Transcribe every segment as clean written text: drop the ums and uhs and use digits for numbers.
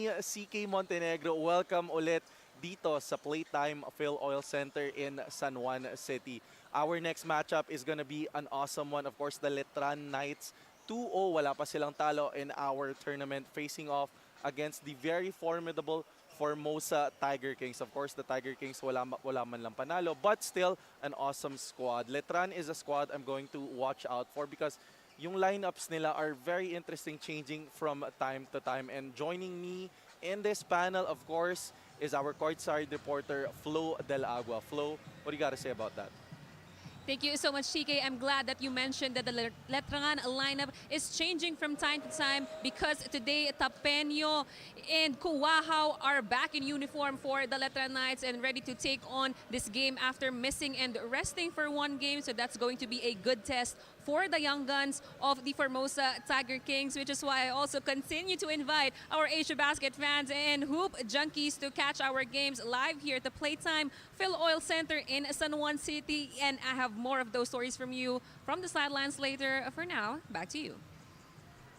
ni CK Montenegro. Welcome ulit dito sa Playtime FilOil Center in San Juan City. Our next matchup is gonna be an awesome one. Of course, the Letran Knights 2-0. Wala pa silang talo in our tournament, facing off against the very formidable Formosa Tiger Kings. Of course, the Tiger Kings wala man lang panalo, but still an awesome squad. Letran is a squad I'm going to watch out for because yung lineups nila are very interesting, changing from time to time. And joining me in this panel, of course, is our courtside reporter, Flo Del Agua. Flo, what do you got to say about that? Thank you so much, CK. I'm glad that you mentioned that the Letran lineup is changing from time to time because today Tapeño and Kuwahao are back in uniform for the Letran Knights and ready to take on this game after missing and resting for one game. So that's going to be a good test for the young guns of the Formosa Tiger Kings, which is why I also continue to invite our Asiabasket fans and hoop junkies to catch our games live here at the Playtime FilOil Center in San Juan City. And I have more of those stories from you from the sidelines later. For now, back to you.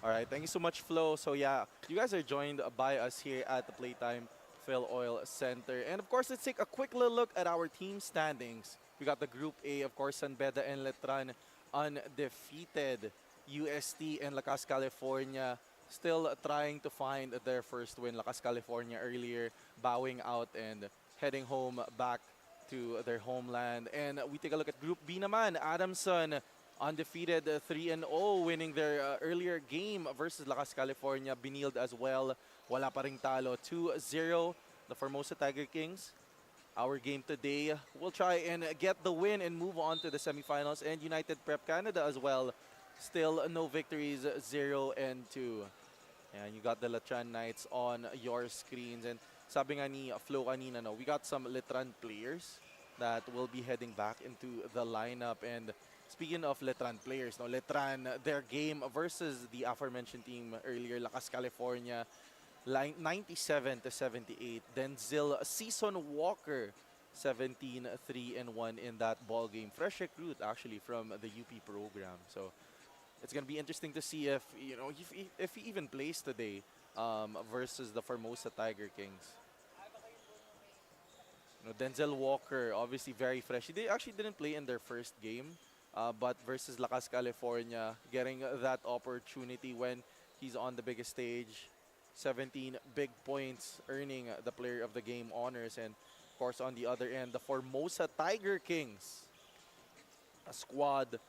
All right, thank you so much, Flo. So yeah, you guys are joined by us here at the Playtime FilOil Center. And of course, let's take a quick little look at our team standings. We got the Group A, of course, Beda and Letran undefeated. UST and Lakas, California still trying to find their first win. Lakas, California earlier bowing out and heading home back to their homeland. And we take a look at Group B naman. Adamson undefeated 3-0, winning their earlier game versus Lakas, California. Benilde as well. Wala pa ring talo. 2-0. The Formosa Tiger Kings. Our game today, we'll try and get the win and move on to the semifinals. And United Prep Canada as well. Still no victories, 0-2. And you got the Letran Knights on your screens. And sabi nga ni Flo kanina, no, we got some Letran players that will be heading back into the lineup. And speaking of Letran players, no, Letran, their game versus the aforementioned team earlier, Lakas, California, 97-78. Denzel Season Walker, 17-3-1 in that ball game. Fresh recruit actually from the UP program. So it's gonna be interesting to see if if he even plays today versus the Formosa Tiger Kings. Denzel Walker, obviously very fresh. They actually didn't play in their first game, but versus Lakas, California, getting that opportunity when he's on the biggest stage. 17 big points, earning the player of the game honors. And of course, on the other end, the Formosa Tiger Kings, a squad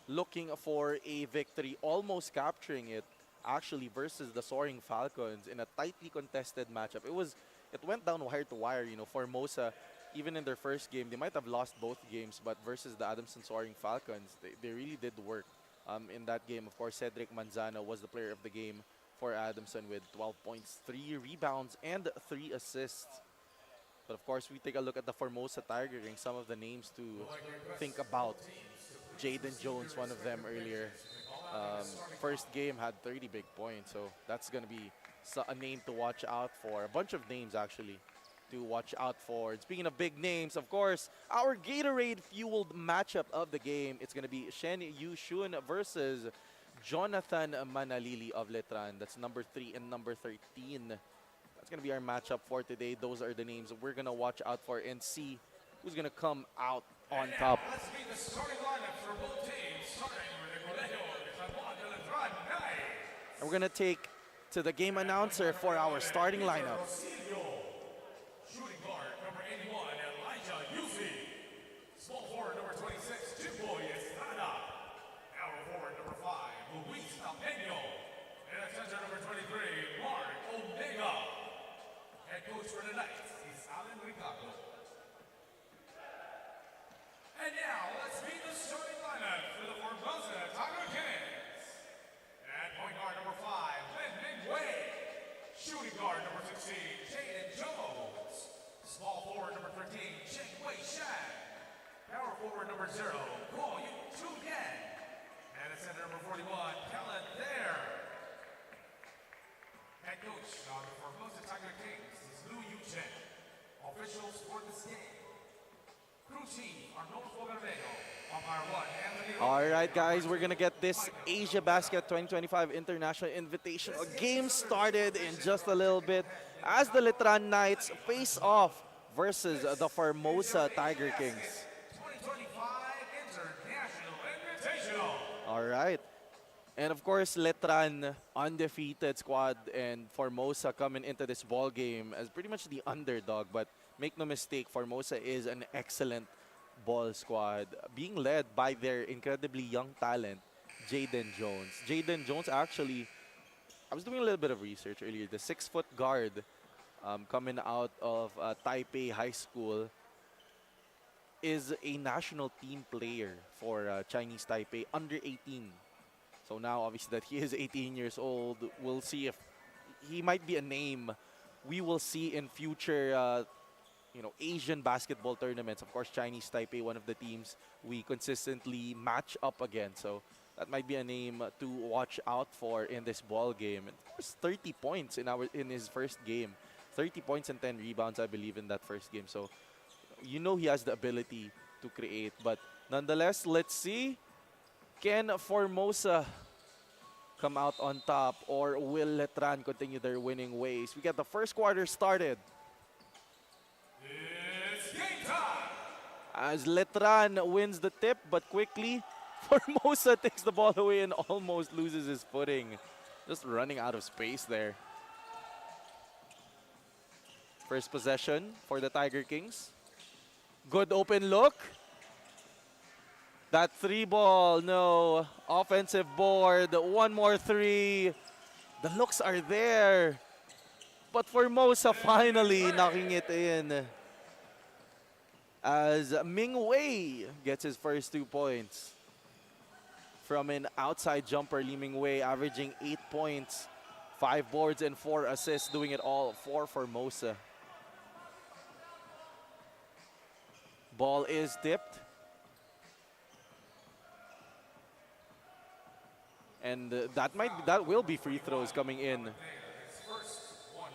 looking for a victory, almost capturing it actually versus the Soaring Falcons in a tightly contested matchup. It went down wire to wire. Formosa, even in their first game, they might have lost both games, but versus the Adamson Soaring Falcons, they really did work in that game. Of course, Cedric Manzano was the player of the game for Adamson with 12 points, 3 rebounds, and 3 assists. But of course, we take a look at the Formosa Tiger Kings, some of the names to think about. Jaden Jones, one of them earlier. First game had 30 big points, so that's going to be a name to watch out for. A bunch of names, actually, to watch out for. And speaking of big names, of course, our Gatorade-fueled matchup of the game, it's going to be Shen Yushun versus Jonathan Manalili of Letran. That's number 3 and number 13. That's going to be our matchup for today. Those are the names we're going to watch out for and see who's going to come out on top. Let's meet the starting lineup for both teams, starting with the Colegio de San Juan de Letran Knights. And we're going to take to the game announcer for our starting lineup. Shooting guard number 81, Elijah Yuzi. Small forward number 26, Chipoy Estrada. Power forward number 5, Luis Tapeño. And at center number 23, Mark Omega. Head coach for the Knights is Alan Ricardo. And now, let's meet the starting lineup for the Formosa Tiger Kings. At point guard number 5, Lin Ming Wei. Shooting guard number 16, Jaden Jones. Small forward number 13, Cheng Wei Shan. Power forward number 0, Guo Yu Yan. And at center number 41, Kellen Thayer. Head coach of the Formosa Tiger Kings is Lu Yuchen. Officials for this game. Crew chief, Arnolfo Bermejo. Umpire 1, Anthony All Roque. right, guys, we're going to get this Asiabasket 2025 International Invitational game started in just a little bit as the Letran Knights face off versus the Formosa Tiger Kings. 2025 International Invitational. All right. And of course, Letran, undefeated squad, and Formosa coming into this ball game as pretty much the underdog. But make no mistake, Formosa is an excellent ball squad, being led by their incredibly young talent, Jaden Jones. Jaden Jones, actually, I was doing a little bit of research earlier. The 6-foot guard coming out of Taipei High School is a national team player for Chinese Taipei under 18. So now, obviously, that he is 18 years old, we'll see if he might be a name we will see in future, Asian basketball tournaments. Of course, Chinese Taipei, one of the teams we consistently match up against. So that might be a name to watch out for in this ball game. And of course, 30 points in his first game, 30 points and 10 rebounds, I believe, in that first game. So he has the ability to create. But nonetheless, let's see. Can Formosa come out on top, or will Letran continue their winning ways? We get the first quarter started It's game time. as Letran wins the tip, but quickly Formosa takes the ball away and almost loses his footing. Just running out of space there. First possession for the Tiger Kings. Good open look. That 3 ball, no. Offensive board, one more 3. The looks are there. But Formosa finally knocking it in. As Ming Wei gets his first 2 points. From an outside jumper, Lin Ming Wei averaging 8 points, 5 boards and 4 assists, doing it all for Formosa. Ball is tipped. And that will be free throws coming in.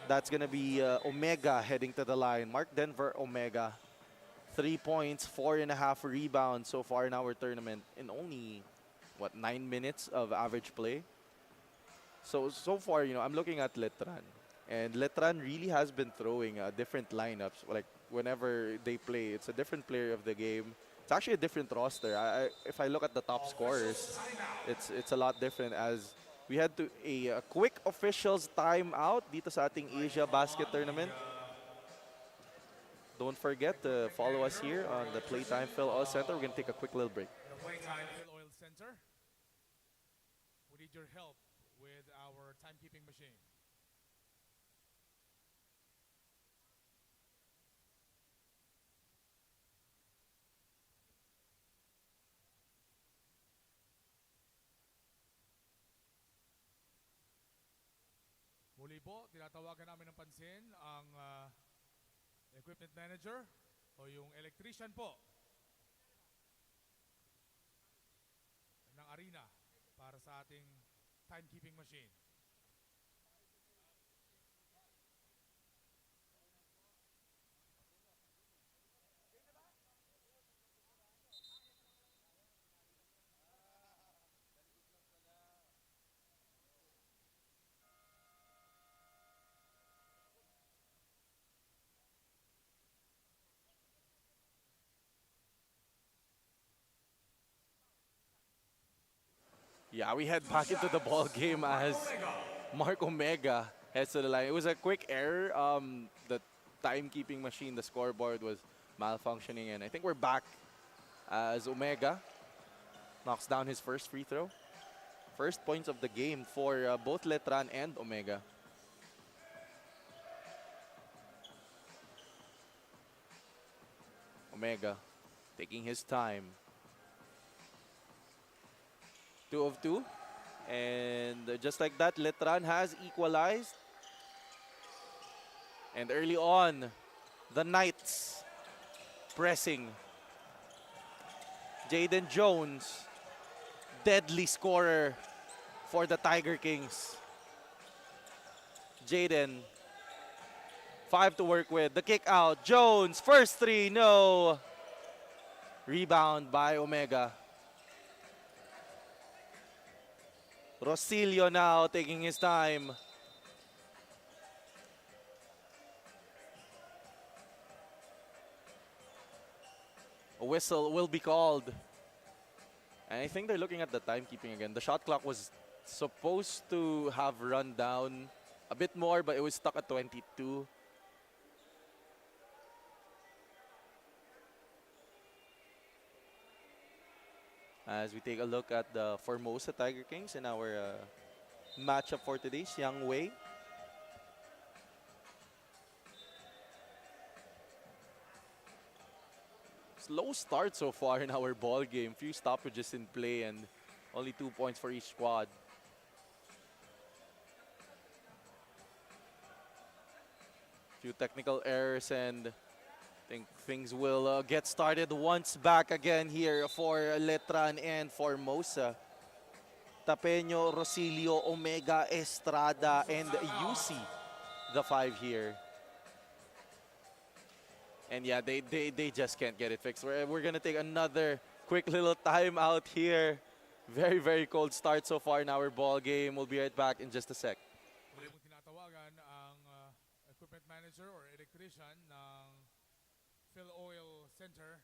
That's gonna be Omega heading to the line. Mark Denver Omega, 3 points, 4.5 rebounds so far in our tournament in only 9 minutes of average play. So far, I'm looking at Letran, and Letran really has been throwing different lineups. Like whenever they play, it's a different player of the game. It's actually a different roster. If I look at the top scorers, it's a lot different, as we had a quick officials timeout dito sa ating Asiabasket tournament. Don't forget to follow us here on the Playtime FilOil Center. We're going to take a quick little break. The Playtime FilOil Center. We need your help with our timekeeping machine. Muli po, tinatawagan namin ng pansin ang equipment manager o yung electrician po ng arena para sa ating timekeeping machine. Yeah, we head back into the ball game as Mark Omega heads to the line. It was a quick error. The timekeeping machine, the scoreboard was malfunctioning, and I think we're back as Omega knocks down his first free throw. First points of the game for both Letran and Omega. Omega taking his time. 2 of 2. And just like that, Letran has equalized. And early on, the Knights pressing. Jaden Jones, deadly scorer for the Tiger Kings. Jaden, 5 to work with. The kick out. Jones, first 3, no. Rebound by Omega. Rosilio now taking his time. A whistle will be called. And I think they're looking at the timekeeping again. The shot clock was supposed to have run down a bit more, but it was stuck at 22. As we take a look at the Formosa Tiger Kings in our matchup for today, Xiang Wei. Slow start so far in our ball game. Few stoppages in play and only 2 points for each squad. Few technical errors and I think things will get started once back again here for Letran and Formosa. Tapeño, Rosilio, Omega, Estrada, and UC, the 5 here. And yeah, they just can't get it fixed. We're going to take another quick little timeout here. Very, very cold start so far in our ball game. We'll be right back in just a sec. Muli po tinatawagan ang equipment manager or electrician ng FilOil Center.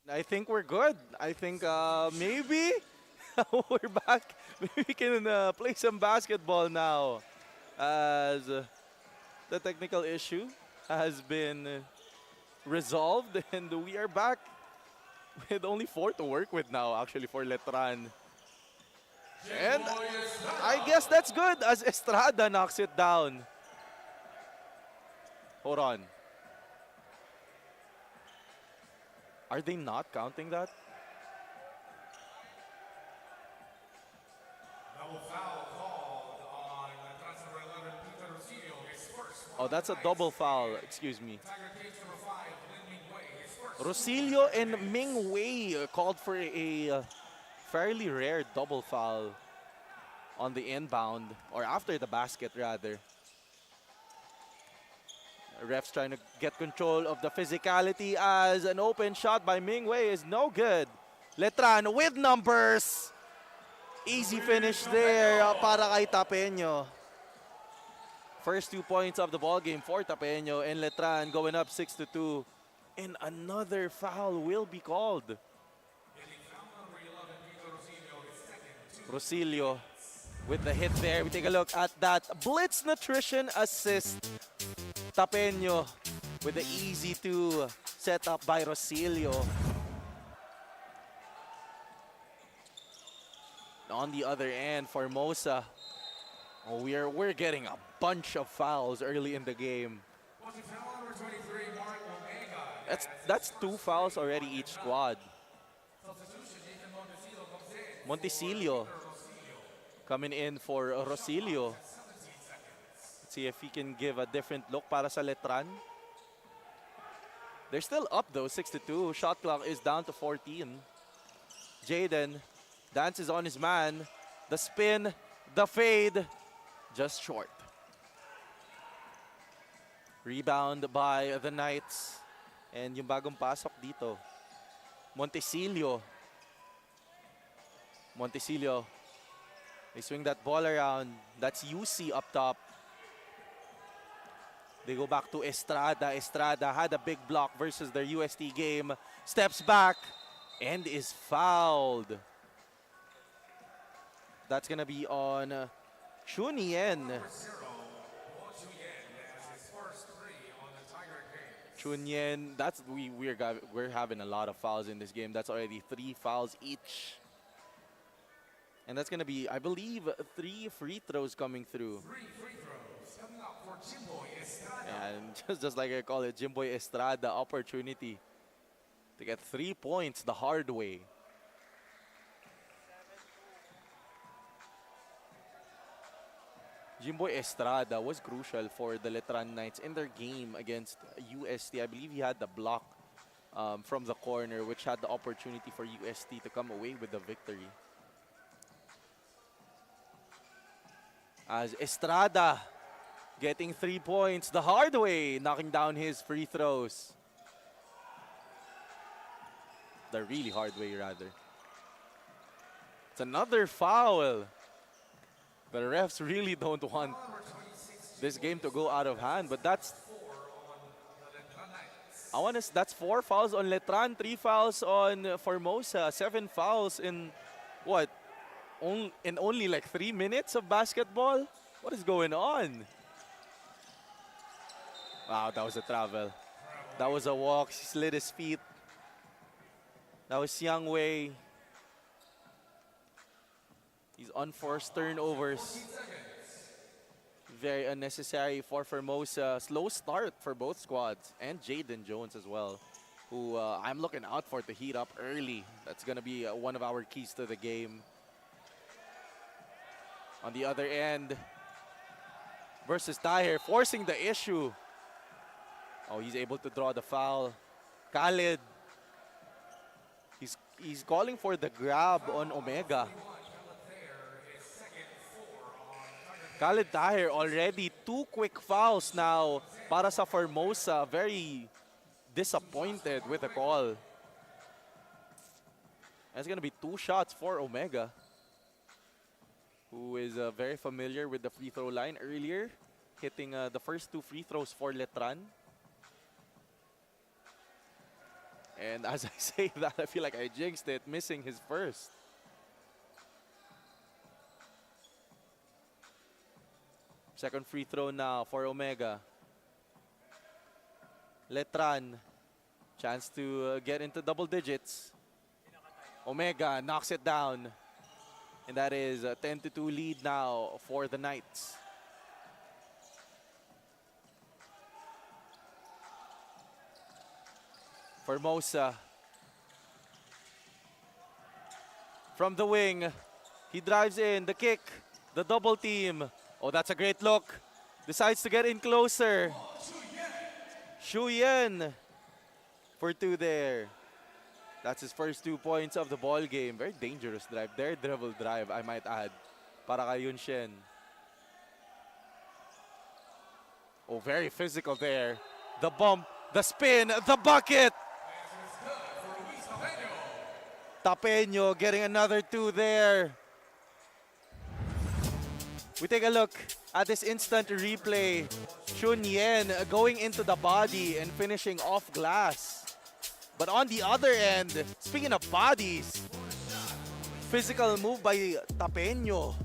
I think we're good. I think maybe we're back. Maybe we can play some basketball now. As the technical issue has been resolved and we are back with only 4 to work with now actually for Letran. And I guess that's good as Estrada knocks it down. Hold on. Are they not counting that? Double foul called on transfer 11 Peter Rosilio, his first. Oh, that's a double foul. Excuse me. Tiger Kings number 5, Lin Ming Wei, his first. Rosilio and Ming Wei called for a fairly rare double foul on the inbound, or after the basket rather. Refs trying to get control of the physicality as an open shot by Ming Wei is no good. Letran with numbers. Easy finish there para kay Tapeño. First 2 points of the ball game for Tapeño and Letran going up 6-2. And another foul will be called. Rosilio with the hit there. We take a look at that blitz nutrition assist. Tapeño with the easy 2 set up by Rosilio. On the other end, Formosa. Oh, we're getting a bunch of fouls early in the game. That's 2 fouls already each squad. Montesilio coming in for Rosilio. Let's see if he can give a different look para sa Letran. They're still up though, 6-2. Shot clock is down to 14. Jaden dances on his man. The spin, the fade, just short. Rebound by the Knights. And yung bagong pasok dito. Montesilio. They swing that ball around. That's UC up top. They go back to Estrada. Estrada had a big block versus their UST game. Steps back and is fouled. That's going to be on Chunyen. Chunyen, we're having a lot of fouls in this game. That's already 3 fouls each. And that's going to be, I believe, 3 free throws coming through. 3 free throws coming up for Jimboy Estrada. And just like I call it, Jimboy Estrada opportunity to get 3 points the hard way. Jimboy Estrada was crucial for the Letran Knights in their game against UST. I believe he had the block from the corner, which had the opportunity for UST to come away with the victory. As Estrada getting 3 points the hard way, knocking down his free throws. The really hard way, rather. It's another foul. The refs really don't want this game to go out of hand, but that's that's 4 fouls on Letran, 3 fouls on Formosa, 7 fouls in what? In only like 3 minutes of basketball? What is going on? Wow, that was a travel. That was a walk. He slid his feet. That was Yang Wei. These unforced turnovers. Very unnecessary for Formosa. Slow start for both squads. And Jaden Jones as well, who I'm looking out for to heat up early. That's going to be one of our keys to the game. On the other end, versus Tahir, forcing the issue. Oh, he's able to draw the foul. Khalid. He's calling for the grab on Omega. Khalid Tahir already 2 quick fouls now para sa Formosa. Very disappointed with the call. It's going to be 2 shots for Omega, who is very familiar with the free throw line earlier, hitting the first 2 free throws for Letran. And as I say that, I feel like I jinxed it, missing his first. Second free throw now for Omega. Letran, chance to get into double digits. Omega knocks it down. And that is a 10-2 lead now for the Knights. Formosa. From the wing, he drives in, the kick, the double team. Oh, that's a great look. Decides to get in closer. Shu Yen for 2 there. That's his first 2 points of the ball game. Very dangerous drive. Daredevil drive, I might add, para kay Yun Shen. Oh, very physical there. The bump, the spin, the bucket. Tapeño getting another 2 there. We take a look at this instant replay. Chun Yen going into the body and finishing off glass. But on the other end, speaking of bodies, physical move by Tapeño.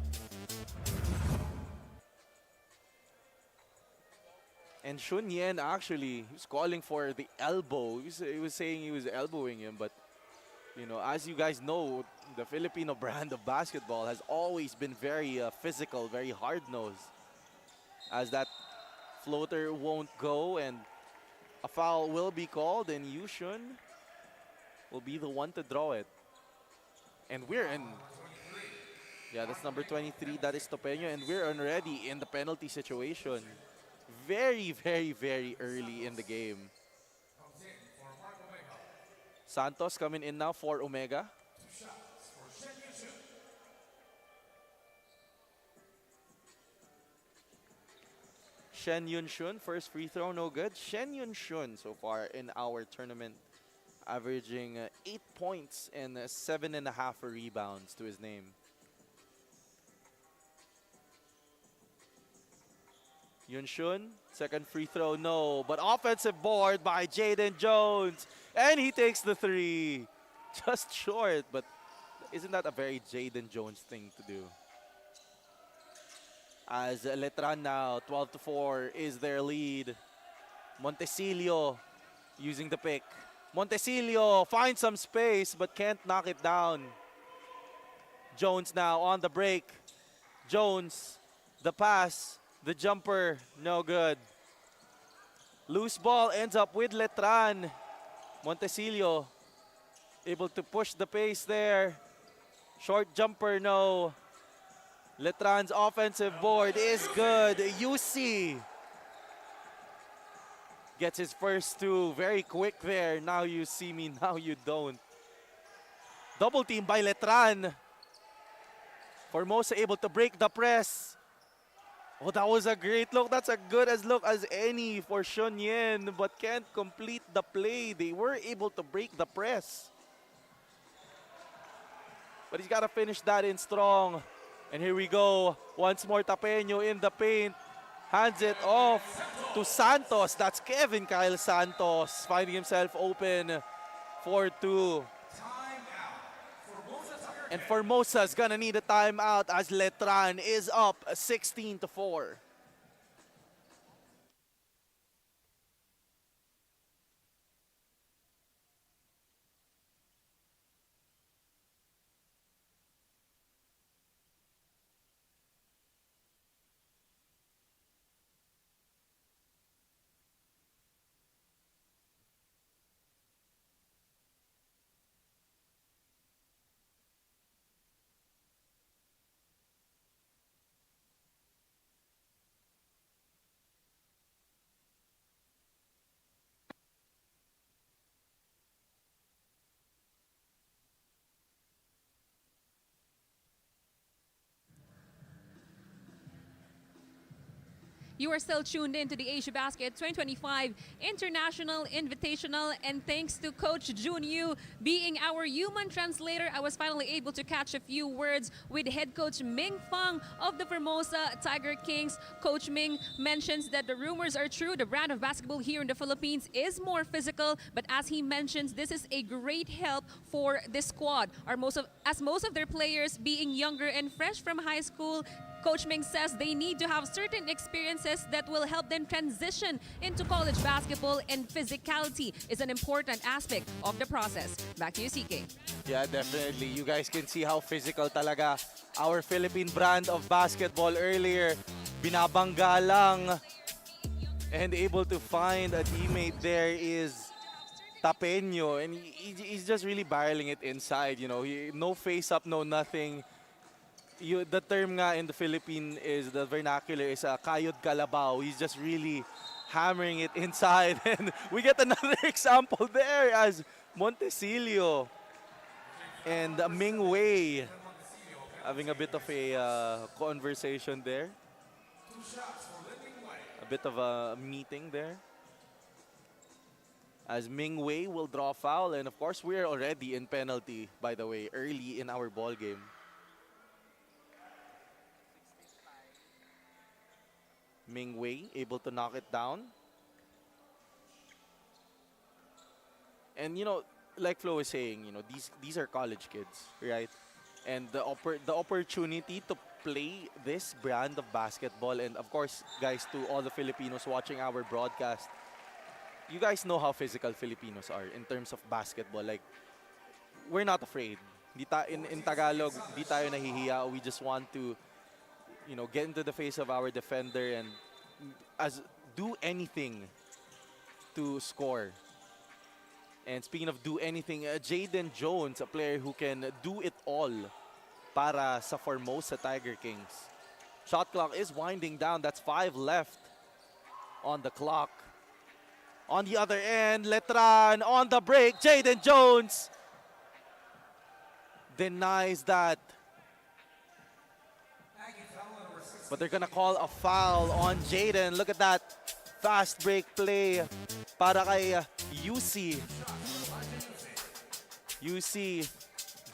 And Chun Yen actually, he was calling for the elbow. He was saying he was elbowing him, but you know, as you guys know, the Filipino brand of basketball has always been very physical, very hard-nosed. As that floater won't go and a foul will be called, and Yushun will be the one to draw it. And we're in Yeah, that's number 23. That is Topeño, and we're already in the penalty situation. Very, very, very early in the game. Comes in for Mark Omega. Santos coming in now for Omega. 2 shots for Shen Yushu. Shen Yun-shun, first free throw, no good. Shen Yun-shun so far in our tournament, averaging 8 points and 7.5 rebounds to his name. Yun-shun, second free throw, no. But offensive board by Jaden Jones. And he takes the three. Just short, but isn't that a very Jaden Jones thing to do? As Letran now, 12-4 is their lead. Montecillo using the pick. Montecillo finds some space but can't knock it down. Jones now on the break. Jones, the pass, the jumper, no good. Loose ball ends up with Letran. Montecillo able to push the pace there. Short jumper, no. Letran's offensive board is good. UC gets his first two very quick there. Now you see me, now you don't. Double team by Letran. Formosa able to break the press. Oh, that was a great look. That's a good as look as any for Shunyen, but can't complete the play. They were able to break the press. But he's got to finish that in strong. And here we go. Once more, Tapeño in the paint. Hands it off to Santos. That's Kevin Kyle Santos finding himself open for two. And Formosa's gonna need a timeout as Letran is up 16-4. You are still tuned in to the Asiabasket 2025 International Invitational, and thanks to Coach Jun Yu being our human translator, I was finally able to catch a few words with head coach Ming Fang of the Formosa Tiger Kings. Coach Ming mentions that the rumors are true. The brand of basketball here in the Philippines is more physical, but as he mentions, this is a great help for this squad. As most of their players being younger and fresh from high school, Coach Ming says they need to have certain experiences that will help them transition into college basketball, and physicality is an important aspect of the process. Back to you, CK. Yeah, definitely. You guys can see how physical talaga our Philippine brand of basketball earlier. Binabangga lang. And able to find a teammate there is Tapeño. And he's just really barreling it inside. You know, no face up, no nothing. The term nga in the Philippine is, the vernacular is kayod kalabaw. He's just really hammering it inside. And we get another example there as Montecillo and Ming Wei having a bit of a conversation there. A bit of a meeting there. As Ming Wei will draw foul. And of course, we're already in penalty, by the way, early in our ball game. Ming Wei able to knock it down. And you know, like Flo is saying, you know, these are college kids, right? And the opportunity to play this brand of basketball, and of course, guys, to all the Filipinos watching our broadcast, you guys know how physical Filipinos are in terms of basketball. Like, we're not afraid. In Tagalog, di tayo nahihiya. We just want to, you know, get into the face of our defender and do anything to score. And speaking of do anything, Jaden Jones, a player who can do it all para sa Formosa Tiger Kings. Shot clock is winding down. That's 5 left on the clock. On the other end, Letran on the break. Jaden Jones denies that. But they're gonna call a foul on Jaden. Look at that fast break play para kay UC. UC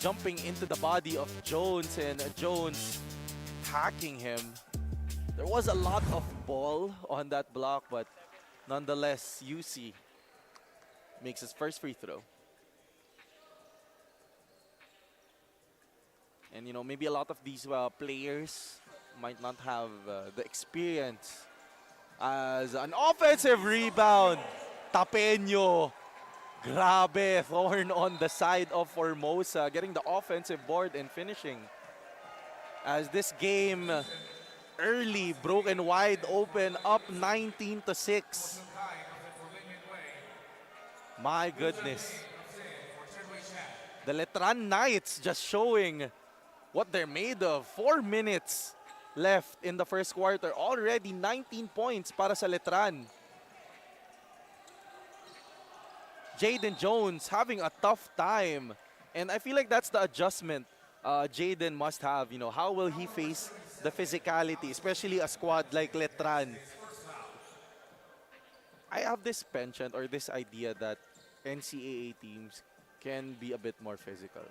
jumping into the body of Jones and Jones hacking him. There was a lot of ball on that block, but nonetheless, UC makes his first free throw. And you know, maybe a lot of these players might not have the experience. As an offensive rebound, Tapeño, grabe, thorn on the side of Formosa, getting the offensive board and finishing. As this game early, broken wide open, up 19-6. My goodness. The Letran Knights just showing what they're made of. 4 minutes left in the first quarter. Already 19 points para sa Letran. Jaden Jones having a tough time. And I feel like that's the adjustment Jaden must have. You know, how will he face the physicality, especially a squad like Letran? I have this penchant or this idea that NCAA teams can be a bit more physical.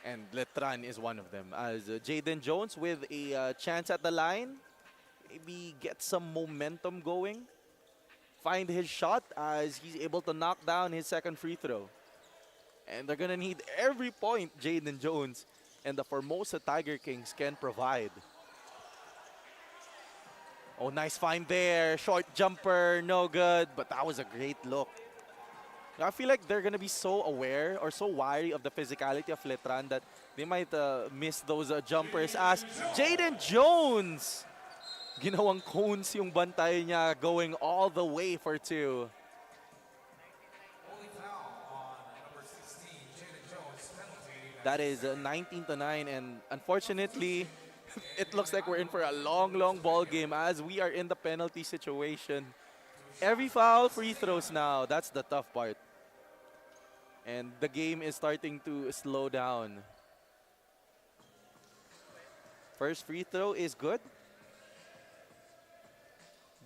And Letran is one of them. As Jaden Jones with a chance at the line, maybe get some momentum going. Find his shot as he's able to knock down his second free throw. And they're gonna need every point Jaden Jones and the Formosa Tiger Kings can provide. Oh, nice find there. Short jumper, no good, but that was a great look. I feel like they're gonna be so aware or so wary of the physicality of Letran that they might miss those jumpers as Jaden Jones. Ginawang cones yung bantay niya, going all the way for 2. That is 19-9, and unfortunately, it looks like we're in for a long ball game as we are in the penalty situation. Every foul, free throws now. That's the tough part. And the game is starting to slow down. First free throw is good.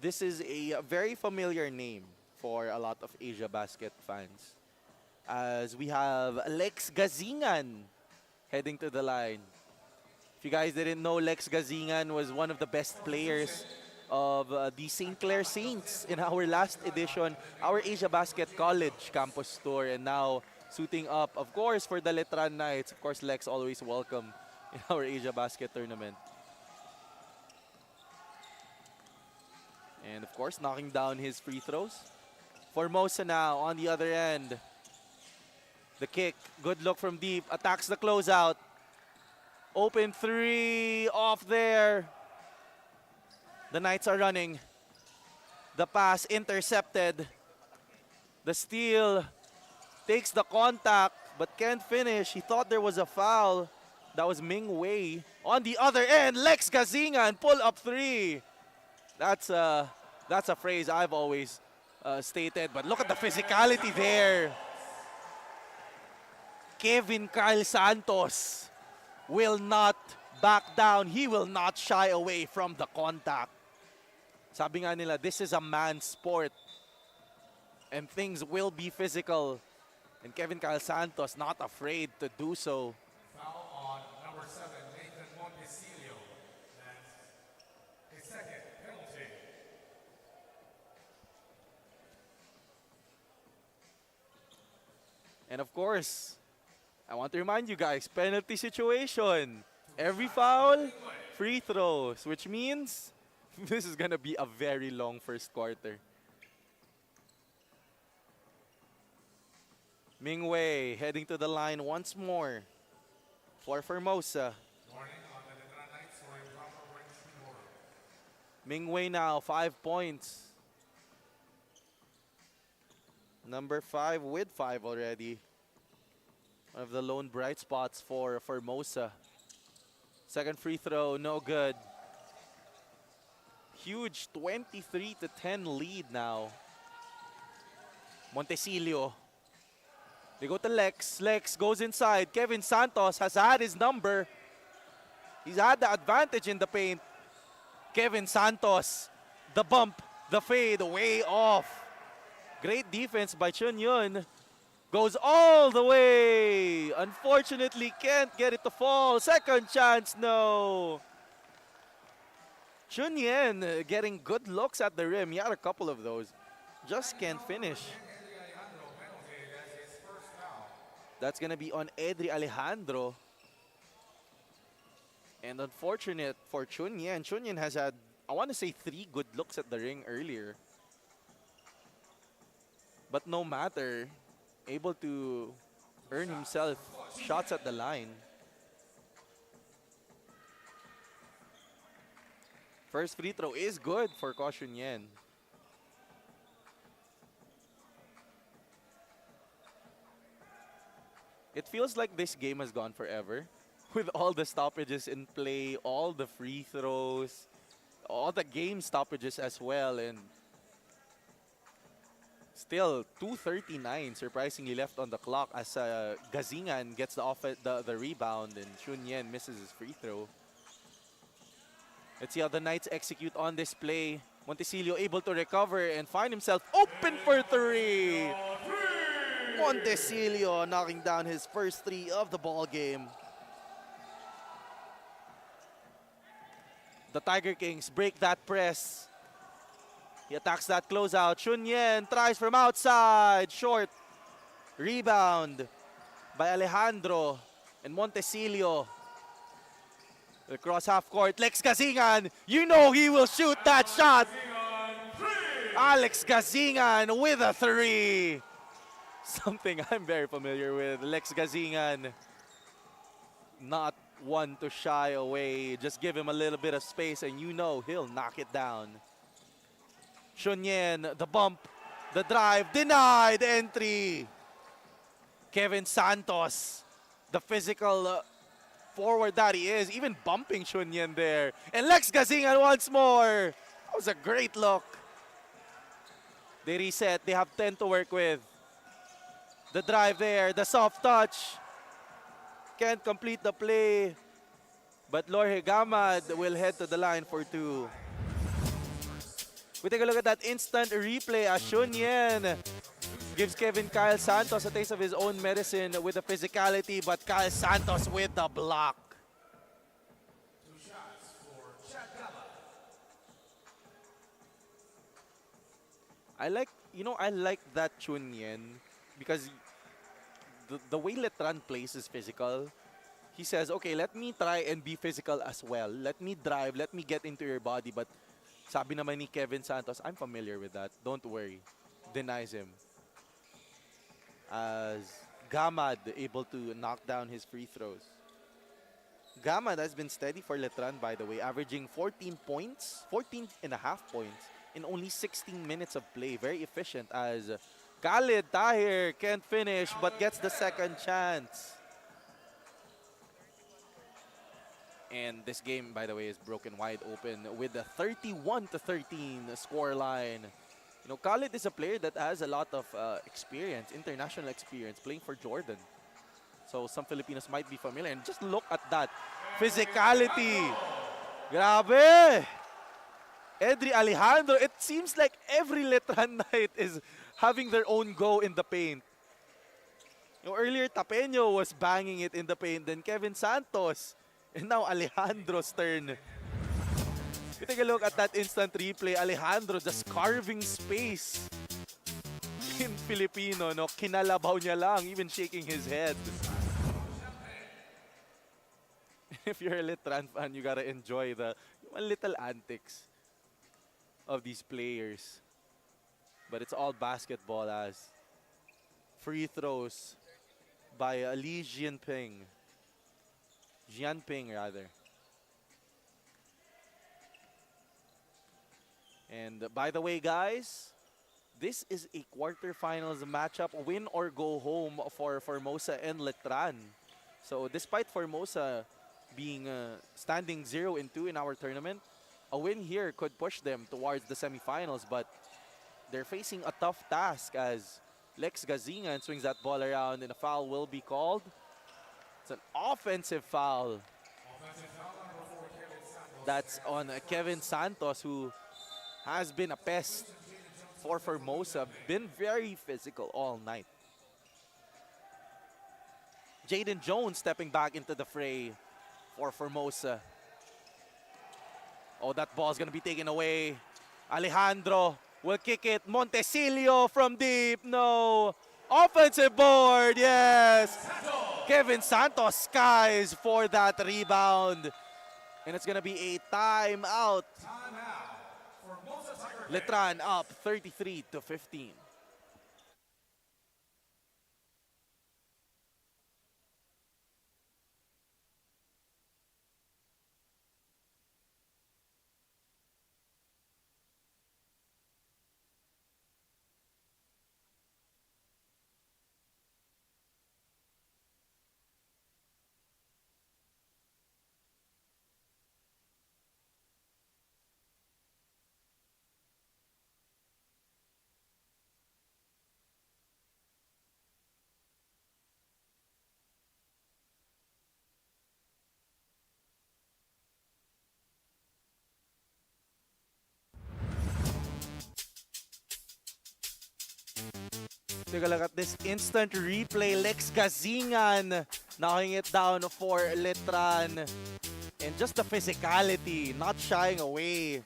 This is a very familiar name for a lot of Asiabasket fans. As we have Lex Gazingan heading to the line. If you guys didn't know, Lex Gazingan was one of the best players of the St. Clair Saints in our last edition, our Asiabasket College campus tour, and now suiting up, of course, for the Letran Knights. Of course, Lex always welcome in our Asiabasket tournament. And of course, knocking down his free throws. Formosa now on the other end. The kick, good look from deep, attacks the closeout. Open 3 off there. The Knights are running. The pass intercepted. The steal takes the contact but can't finish. He thought there was a foul. That was Ming Wei. On the other end, Lex Gazingan, pull up 3. That's a phrase I've always stated, but look at the physicality there. Kevin Carl Santos will not back down. He will not shy away from the contact. Sabi nga nila, this is a man's sport. And things will be physical. And Kevin Carl Santos not afraid to do so. Foul on number 7, Nathan Montecillo. That's his second penalty. And of course, I want to remind you guys, penalty situation. Every foul, free throws, which means this is going to be a very long first quarter. Ming Wei heading to the line once more for Formosa. Ming Wei now, 5 points. Number 5 with 5 already One of the lone bright spots for Formosa. Second free throw, no good. Huge 23-10 lead now. Montecillo. They go to Lex. Lex goes inside. Kevin Santos has had his number. He's had the advantage in the paint. Kevin Santos. The bump. The fade. Way off. Great defense by Chun Yun. Goes all the way. Unfortunately, can't get it to fall. Second chance, no. Chun Yen getting good looks at the rim. He had a couple of those. Just can't finish. That's going to be on Edri Alejandro. And unfortunate for Chun Yen. Chun Yen has had, I want to say, 3 good looks at the ring earlier. But no matter, able to earn himself shots at the line. First free throw is good for Ko Chun Yen. It feels like this game has gone forever. With all the stoppages in play, all the free throws, all the game stoppages as well, and still 2:39 surprisingly left on the clock as Gazingan gets the rebound and Chun Yen misses his free throw. Let's see how the Knights execute on this play. Montecillo able to recover and find himself open for 3. Montecillo knocking down his first 3 of the ball game. The Tiger Kings break that press. He attacks that closeout. Chun Yen tries from outside. Short. Rebound by Alejandro and Montecillo. Across half court. Lex Gazingan. You know he will shoot that shot. Alex Gazingan with a 3. Something I'm very familiar with. Lex Gazingan. Not one to shy away. Just give him a little bit of space and you know he'll knock it down. Chun Yen, the bump, the drive, denied entry. Kevin Santos, the physical forward that he is, even bumping Chun Yen there. And Lex Gazingan once more. That was a great look. They reset, they have 10 to work with. The drive there, the soft touch. Can't complete the play. But Lorhe Gamad will head to the line for 2. We take a look at that instant replay as Chun Yen gives Kyle Santos a taste of his own medicine with the physicality, but Kyle Santos with the block. 2 shots for Chad Gaba. I like that Chun Yen because the way Letran plays is physical. He says, okay, let me try and be physical as well. Let me drive, let me get into your body. But sabi naman ni Kevin Santos, I'm familiar with that. Don't worry. Denies him. As Gamad able to knock down his free throws. Gamad has been steady for Letran, by the way, averaging 14 and a half points in only 16 minutes of play. Very efficient as Khalid Tahir can't finish but gets the second chance. And this game, by the way, is broken wide open with a 31-13 score line. You know, Khalid is a player that has a lot of experience, international experience, playing for Jordan. So some Filipinos might be familiar. And just look at that physicality. Grabe! Edri Alejandro, it seems like every Letran night is having their own go in the paint. You know, earlier, Tapeño was banging it in the paint. Then Kevin Santos. And now Alejandro's turn. We take a look at that instant replay. Alejandro just carving space in Filipino. No? Kinalabaw niya lang, even shaking his head. If you're a Letran fan, you gotta enjoy the little antics of these players. But it's all basketball as free throws by Li Jianping. Jianping, rather. And by the way, guys, this is a quarterfinals matchup, win or go home for Formosa and Letran. So despite Formosa being standing 0-2 in our tournament, a win here could push them towards the semifinals, but they're facing a tough task as Lex Gazingan swings that ball around and a foul will be called. It's an offensive foul. Offensive foul number 4, Kevin Santos. That's on Kevin Santos, who has been a pest for Formosa, been very physical all night. Jaden Jones stepping back into the fray for Formosa. Oh, that ball's gonna be taken away. Alejandro will kick it. Montecillo from deep. No. Offensive board. Yes. Kevin Santos skies for that rebound. And it's gonna be a timeout. Timeout. Formosa Tiger Kings. Letran up 33-15. Take a look at this instant replay. Lex Gazingan knocking it down for Letran. And just the physicality, not shying away,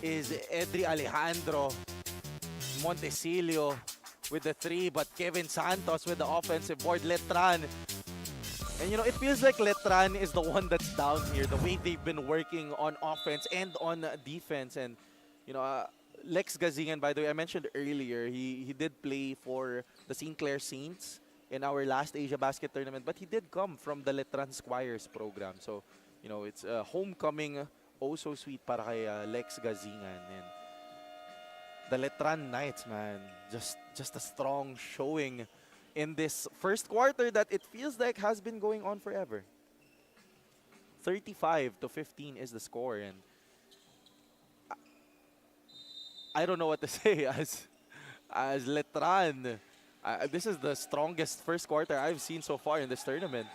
is Edri Alejandro. Montecillo with the 3, but Kevin Santos with the offensive board. Letran. And you know, it feels like Letran is the one that's down here. The way they've been working on offense and on defense. And, you know, Lex Gazingan, by the way, I mentioned earlier, he did play for the St. Clair Saints in our last Asiabasket tournament, but he did come from the Letran Squires program. So, you know, it's a homecoming oh so sweet para kay Lex Gazingan. And the Letran Knights, man, just a strong showing in this first quarter that it feels like has been going on forever. 35-15 is the score, and I don't know what to say as Letran. This is the strongest first quarter I've seen so far in this tournament.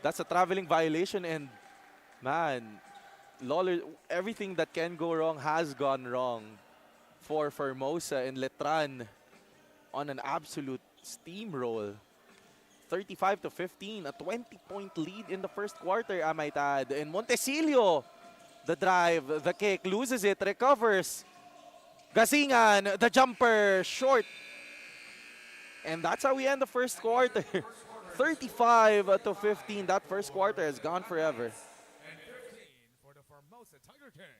That's a traveling violation, and man, Lawler, everything that can go wrong has gone wrong for Formosa and Letran on an absolute steamroll. 35-15, a 20-point lead in the first quarter, I might add. And Montecillo, the drive, the kick, loses it, recovers. Gazingan, the jumper, short. And that's how we end the first quarter. 35-15, that first quarter has gone forever. And 15 for the Formosa Tiger Kings.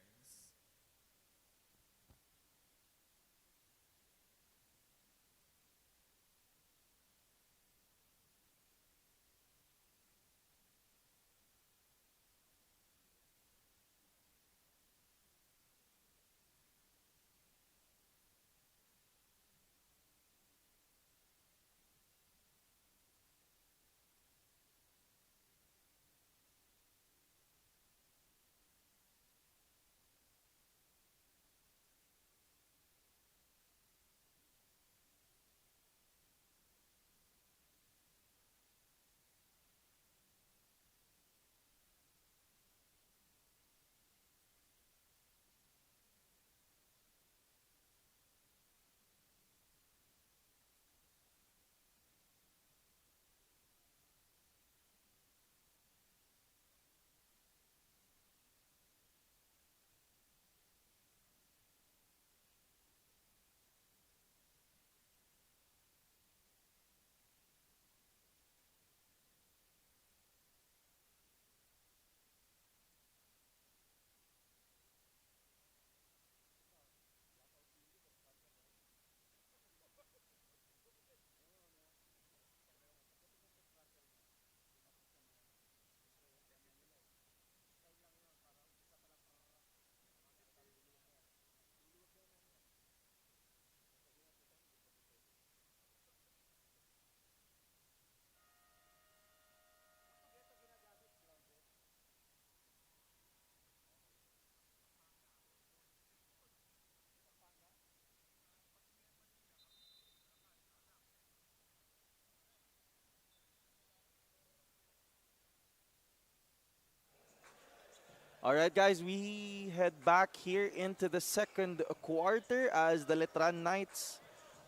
All right, guys, we head back here into the second quarter as the Letran Knights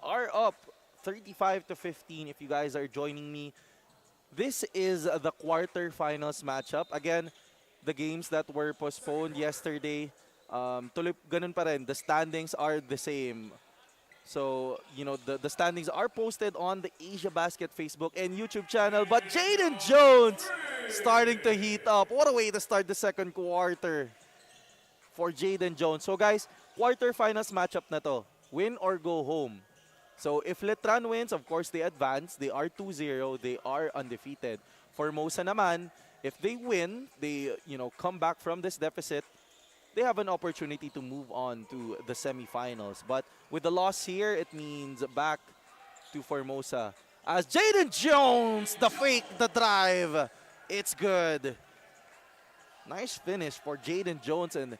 are up 35 to 15. If you guys are joining me, this is the quarterfinals matchup. Again, the games that were postponed yesterday, tuloy ganun pa rin. The standings are the same. So, the standings are posted on the Asiabasket Facebook and YouTube channel. But Jaden Jones starting to heat up. What a way to start the second quarter for Jaden Jones. So, guys, quarterfinals matchup na to. Win or go home. So, if Letran wins, of course, they advance. They are 2-0. They are undefeated. Formosa naman, if they win, they, come back from this deficit, they have an opportunity to move on to the semifinals. But with the loss here, it means back to Formosa. As Jaden Jones, the fake, the drive, it's good. Nice finish for Jaden Jones, and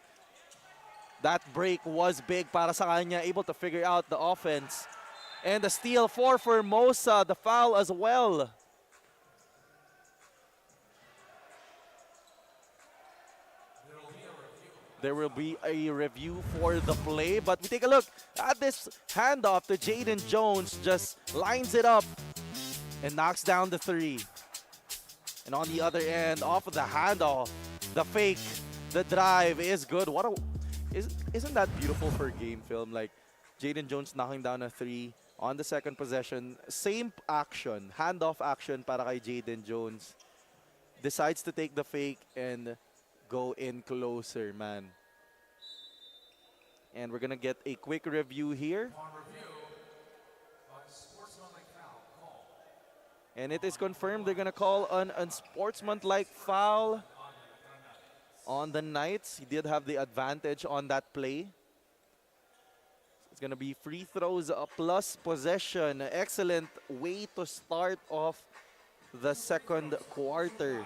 that break was big para sa kanya, able to figure out the offense. And the steal for Formosa, the foul as well. There will be a review for the play, but we take a look at this handoff to Jaden Jones. Just lines it up and knocks down the three. And on the other end, off of the handoff, the fake, the drive is good. Isn't that beautiful for game film? Like Jaden Jones knocking down a three on the second possession. Same action, handoff action para kay Jaden Jones. Decides to take the fake and go in closer, man. And we're gonna get a quick review here. And it is confirmed they're gonna call an unsportsmanlike foul on the Knights. He did have the advantage on that play. It's gonna be free throws plus possession. Excellent way to start off the second quarter.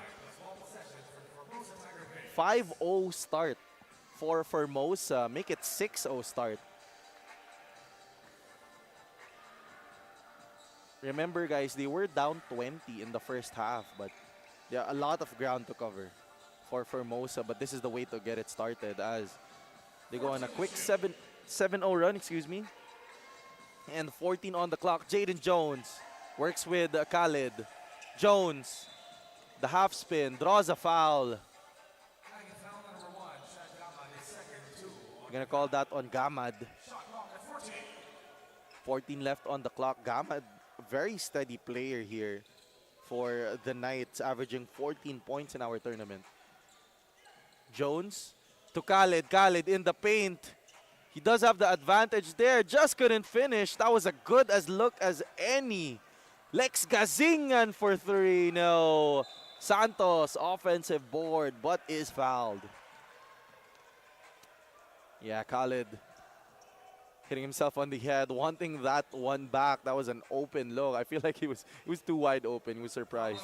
5-0 start for Formosa. Make it 6-0 start. Remember, guys, they were down 20 in the first half, but yeah, a lot of ground to cover for Formosa. But this is the way to get it started as they go on a quick 7-0 run, And 14 on the clock. Jaden Jones works with Khalid. Jones, the half spin, draws a foul. Gonna call that on Gamad. 14 left on the clock. Gamad, a very steady player here for the Knights, averaging 14 points in our tournament. Jones to Khalid. Khalid in the paint. He does have the advantage there. Just couldn't finish. That was a good as look as any. Lex Gazingan for three. No. Santos, offensive board, but is fouled. Yeah, Khalid hitting himself on the head, wanting that one back. That was an open look. I feel like he was too wide open. He was surprised.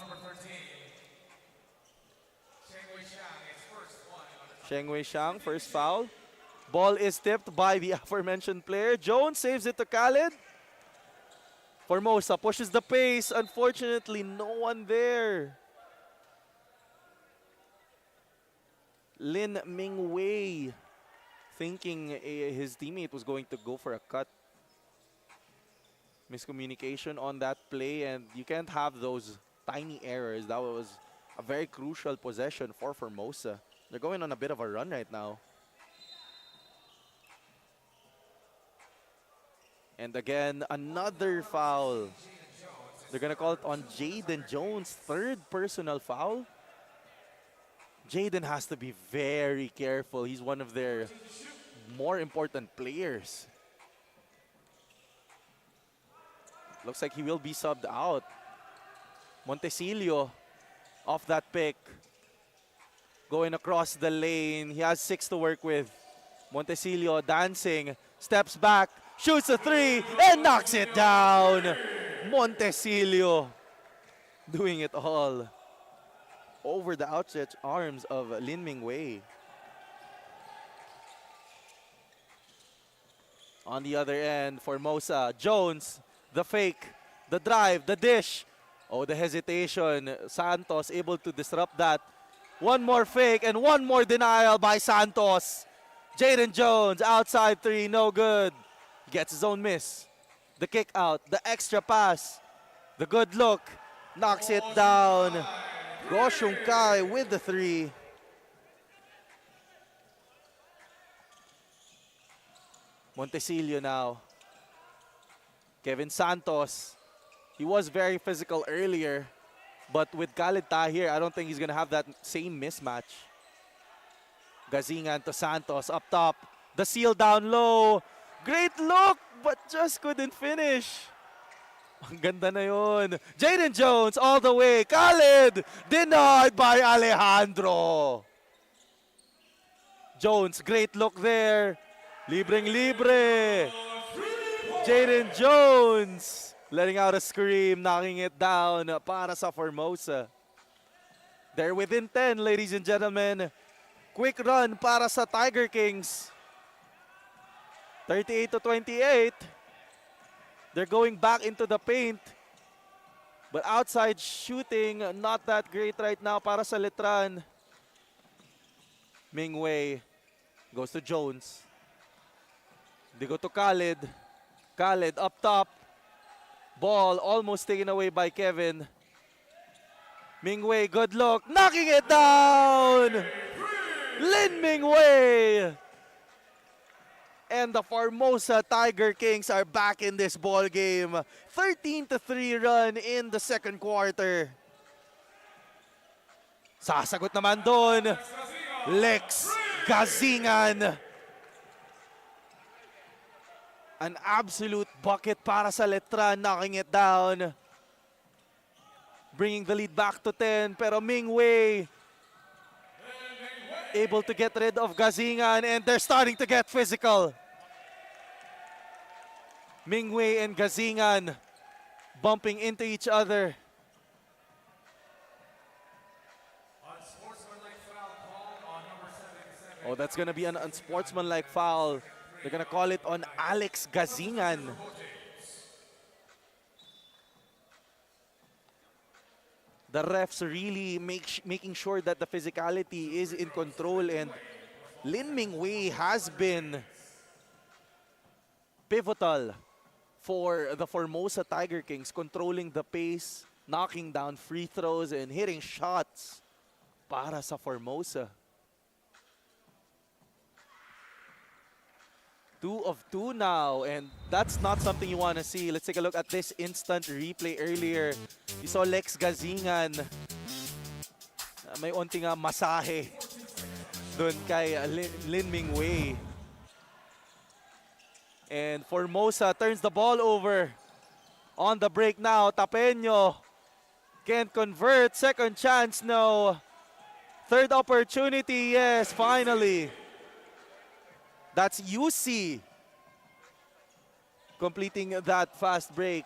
Sheng Wei Shang, first foul. Ball is tipped by the aforementioned player. Jones saves it to Khalid. Formosa pushes the pace. Unfortunately, no one there. Lin Ming Wei thinking his teammate was going to go for a cut. Miscommunication on that play, and you can't have those tiny errors. That was a very crucial possession for Formosa. They're going on a bit of a run right now. And again, another foul. They're going to call it on Jaden Jones. Third personal foul. Jaden has to be very careful. He's one of their more important players. Looks like he will be subbed out. Montecillo off that pick. Going across the lane. He has 6 to work with. Montecillo dancing. Steps back. Shoots a three and knocks it down. Montecillo doing it all over the outstretched arms of Lin Ming Wei. On the other end, Formosa, Jones, the fake, the drive, the dish. Oh, the hesitation. Santos able to disrupt that. One more fake and one more denial by Santos. Jaden Jones, outside three, no good. Gets his own miss. The kick out, the extra pass, the good look, knocks it down. Goshung Kai with the three. Montecillo now. Kevin Santos. He was very physical earlier, but with Khalid Tahir, I don't think he's gonna have that same mismatch. Gazingan to Santos up top. The seal down low. Great look, but just couldn't finish. Ang ganda na yun. Jaden Jones all the way. Khalid denied by Alejandro. Jones, great look there. Libreng-libre. Jaden Jones letting out a scream, knocking it down para sa Formosa. They're within 10, ladies and gentlemen. Quick run para sa Tiger Kings. 38-28. They're going back into the paint. But outside shooting, not that great right now para sa Letran. Ming Wei goes to Jones. They go to Khalid. Khalid up top. Ball almost taken away by Kevin. Ming Wei, good look. Knocking it down! Lin Ming Wei! And the Formosa Tiger Kings are back in this ball game. 13-3 run in the second quarter. Sasagot naman doon, Lex Gazingan. An absolute bucket para sa Letran, knocking it down. Bringing the lead back to 10, pero Ming Wei able to get rid of Gazingan, and they're starting to get physical. Ming Wei and Gazingan bumping into each other. Oh, that's going to be an unsportsmanlike foul. They're going to call it on Alex Gazingan. The refs really making sure that the physicality is in control, and Lin Ming Wei has been pivotal for the Formosa Tiger Kings, controlling the pace, knocking down free throws, and hitting shots para sa Formosa. 2 of 2 now, and that's not something you want to see. Let's take a look at this instant replay earlier. You saw Lex Gazingan. May onting masahe dun kay Lin Ming Wei. And Formosa turns the ball over. On the break now, Tapeño can't convert. Second chance, no. Third opportunity, yes, finally. That's UC completing that fast break.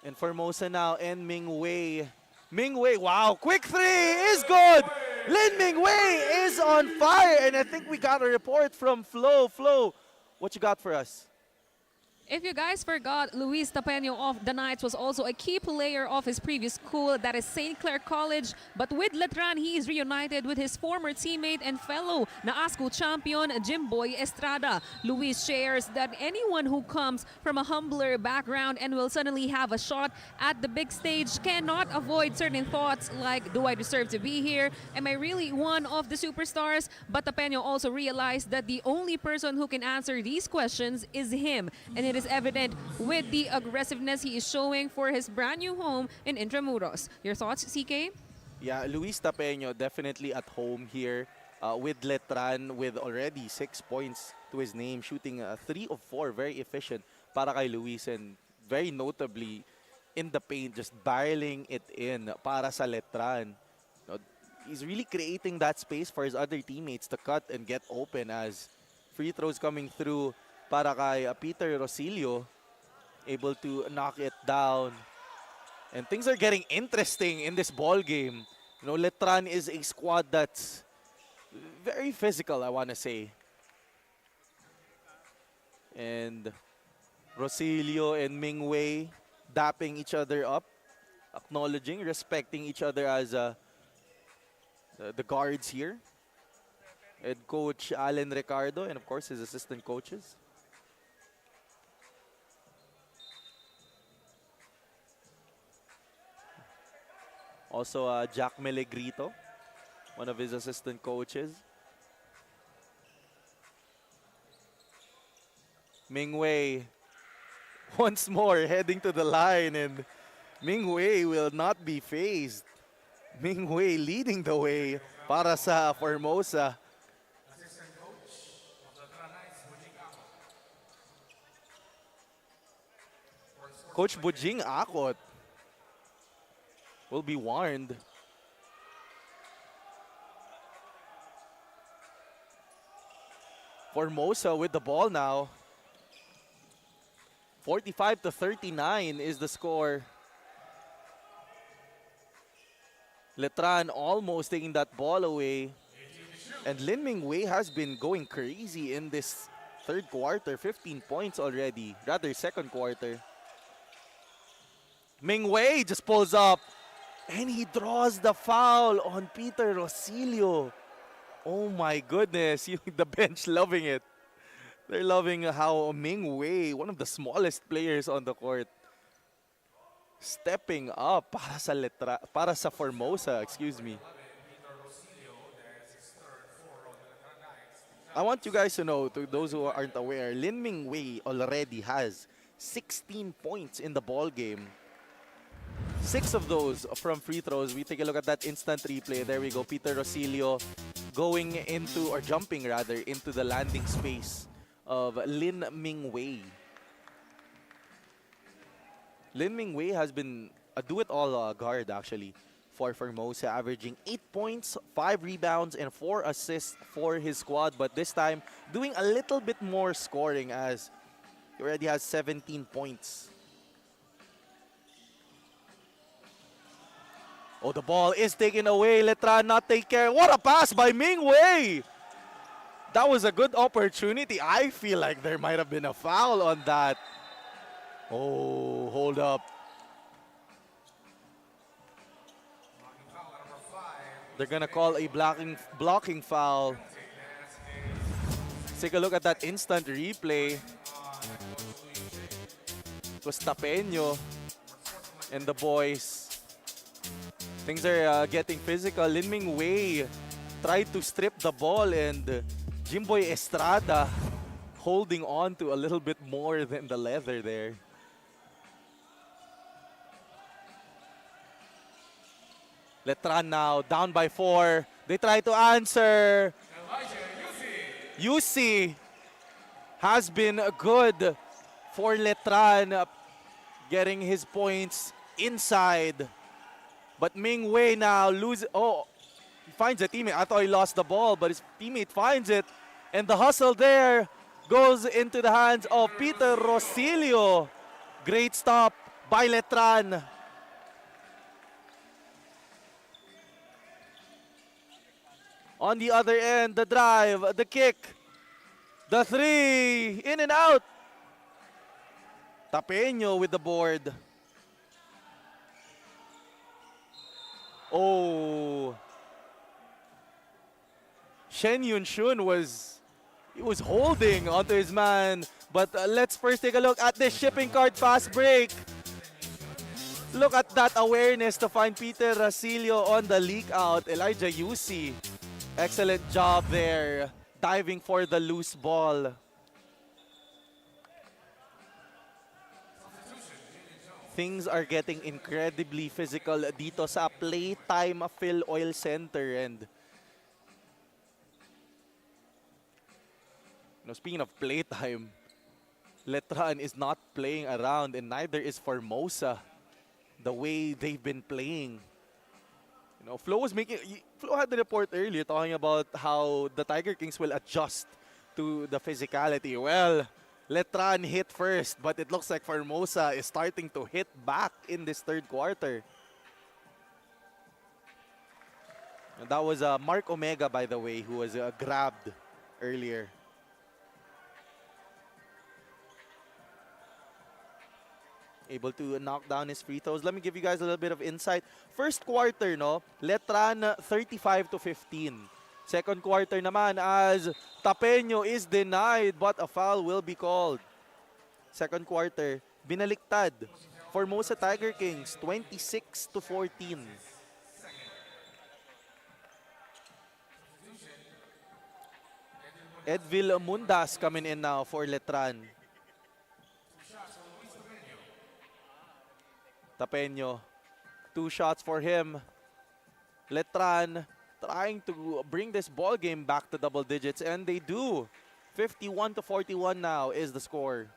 And Formosa now, and Ming Wei. Ming Wei, wow, quick three is good! Lin Ming Wei is on fire, and I think we got a report from Flo. Flo, what you got for us? If you guys forgot, Luis Tapeño of the Knights was also a key player of his previous school, that is St. Clair College. But with Letran, he is reunited with his former teammate and fellow Naasco champion, Jimboy Estrada. Luis shares that anyone who comes from a humbler background and will suddenly have a shot at the big stage cannot avoid certain thoughts like, do I deserve to be here? Am I really one of the superstars? But Tapeño also realized that the only person who can answer these questions is him. And it is evident with the aggressiveness he is showing for his brand new home in Intramuros. Your thoughts, CK? Yeah, Luis Tapeño definitely at home here with Letran, with already 6 points to his name, shooting 3 of 4, very efficient para kay Luis, and very notably in the paint, just barreling it in para sa Letran. He's really creating that space for his other teammates to cut and get open, as free throws coming through para kay Peter Rosilio, able to knock it down. And things are getting interesting in this ball game. You know, Letran is a squad that's very physical, I want to say. And Rosilio and Ming Wei dapping each other up. acknowledging, respecting each other as the guards here. Head coach Alan Ricardo and of course his assistant coaches. Also Jack Melegrito, one of his assistant coaches. Ming Wei once more heading to the line, and Ming Wei will not be phased. Ming Wei leading the way para sa Formosa. Assistant coach of the Tranais, Bujing Ako. Coach Bujing Akot will be warned. Formosa with the ball now. 45-39 is the score. Letran almost taking that ball away. And Lin Ming Wei has been going crazy in this third quarter. 15 points already. Rather, second quarter. Ming Wei just pulls up. And he draws the foul on Peter Rosilio. Oh my goodness. The bench loving it. They're loving how Ming Wei, one of the smallest players on the court, stepping up para sa Formosa, excuse me. I want you guys to know, to those who aren't aware, Lin Ming Wei already has 16 points in the ball game. 6 of those from free throws. We take a look at that instant replay. There we go. Peter Rosilio going into, or jumping rather, into the landing space of Lin Ming Wei. Lin Ming Wei has been a do-it-all guard actually for Formosa, averaging 8 points, 5 rebounds, and 4 assists for his squad. But this time, doing a little bit more scoring as he already has 17 points. Oh, the ball is taken away. Letran not take care. What a pass by Ming Wei! That was a good opportunity. I feel like there might have been a foul on that. Oh, hold up. They're gonna call a blocking foul. Let's take a look at that instant replay. It was Tapeño and the boys. Things are getting physical. Lin Ming Wei tried to strip the ball, and Jimboy Estrada holding on to a little bit more than the leather there. Letran now down by 4. They try to answer. Yusi has been good for Letran, getting his points inside. But Ming Wei now loses. Oh, he finds a teammate. I thought he lost the ball, but his teammate finds it. And the hustle there goes into the hands of Peter Rosilio. Great stop by Letran. On the other end, the drive, the kick, the 3, in and out. Tapeño with the board. Oh, Shen Yunshun was holding onto his man. But let's first take a look at this shipping cart fast break. Look at that awareness to find Peter Rosilio on the leak out. Elijah Yusi, excellent job there, diving for the loose ball. Things are getting incredibly physical dito sa Playtime FilOil Center. And speaking of Playtime, Letran is not playing around, and neither is Formosa. The way they've been playing. Flo had the report earlier talking about how the Tiger Kings will adjust to the physicality. Well, Letran hit first, but it looks like Formosa is starting to hit back in this third quarter. And that was Mark Omega, by the way, who was grabbed earlier. able to knock down his free throws. Let me give you guys a little bit of insight. First quarter, no, Letran 35-15. Second quarter naman as Tapeño is denied but a foul will be called. Second quarter, binaliktad. Formosa Tiger Kings 26-14. Edvil Mundas coming in now for Letran. Tapeño, 2 shots for him. Letran trying to bring this ball game back to double digits, and they do. 51-41 now is the score.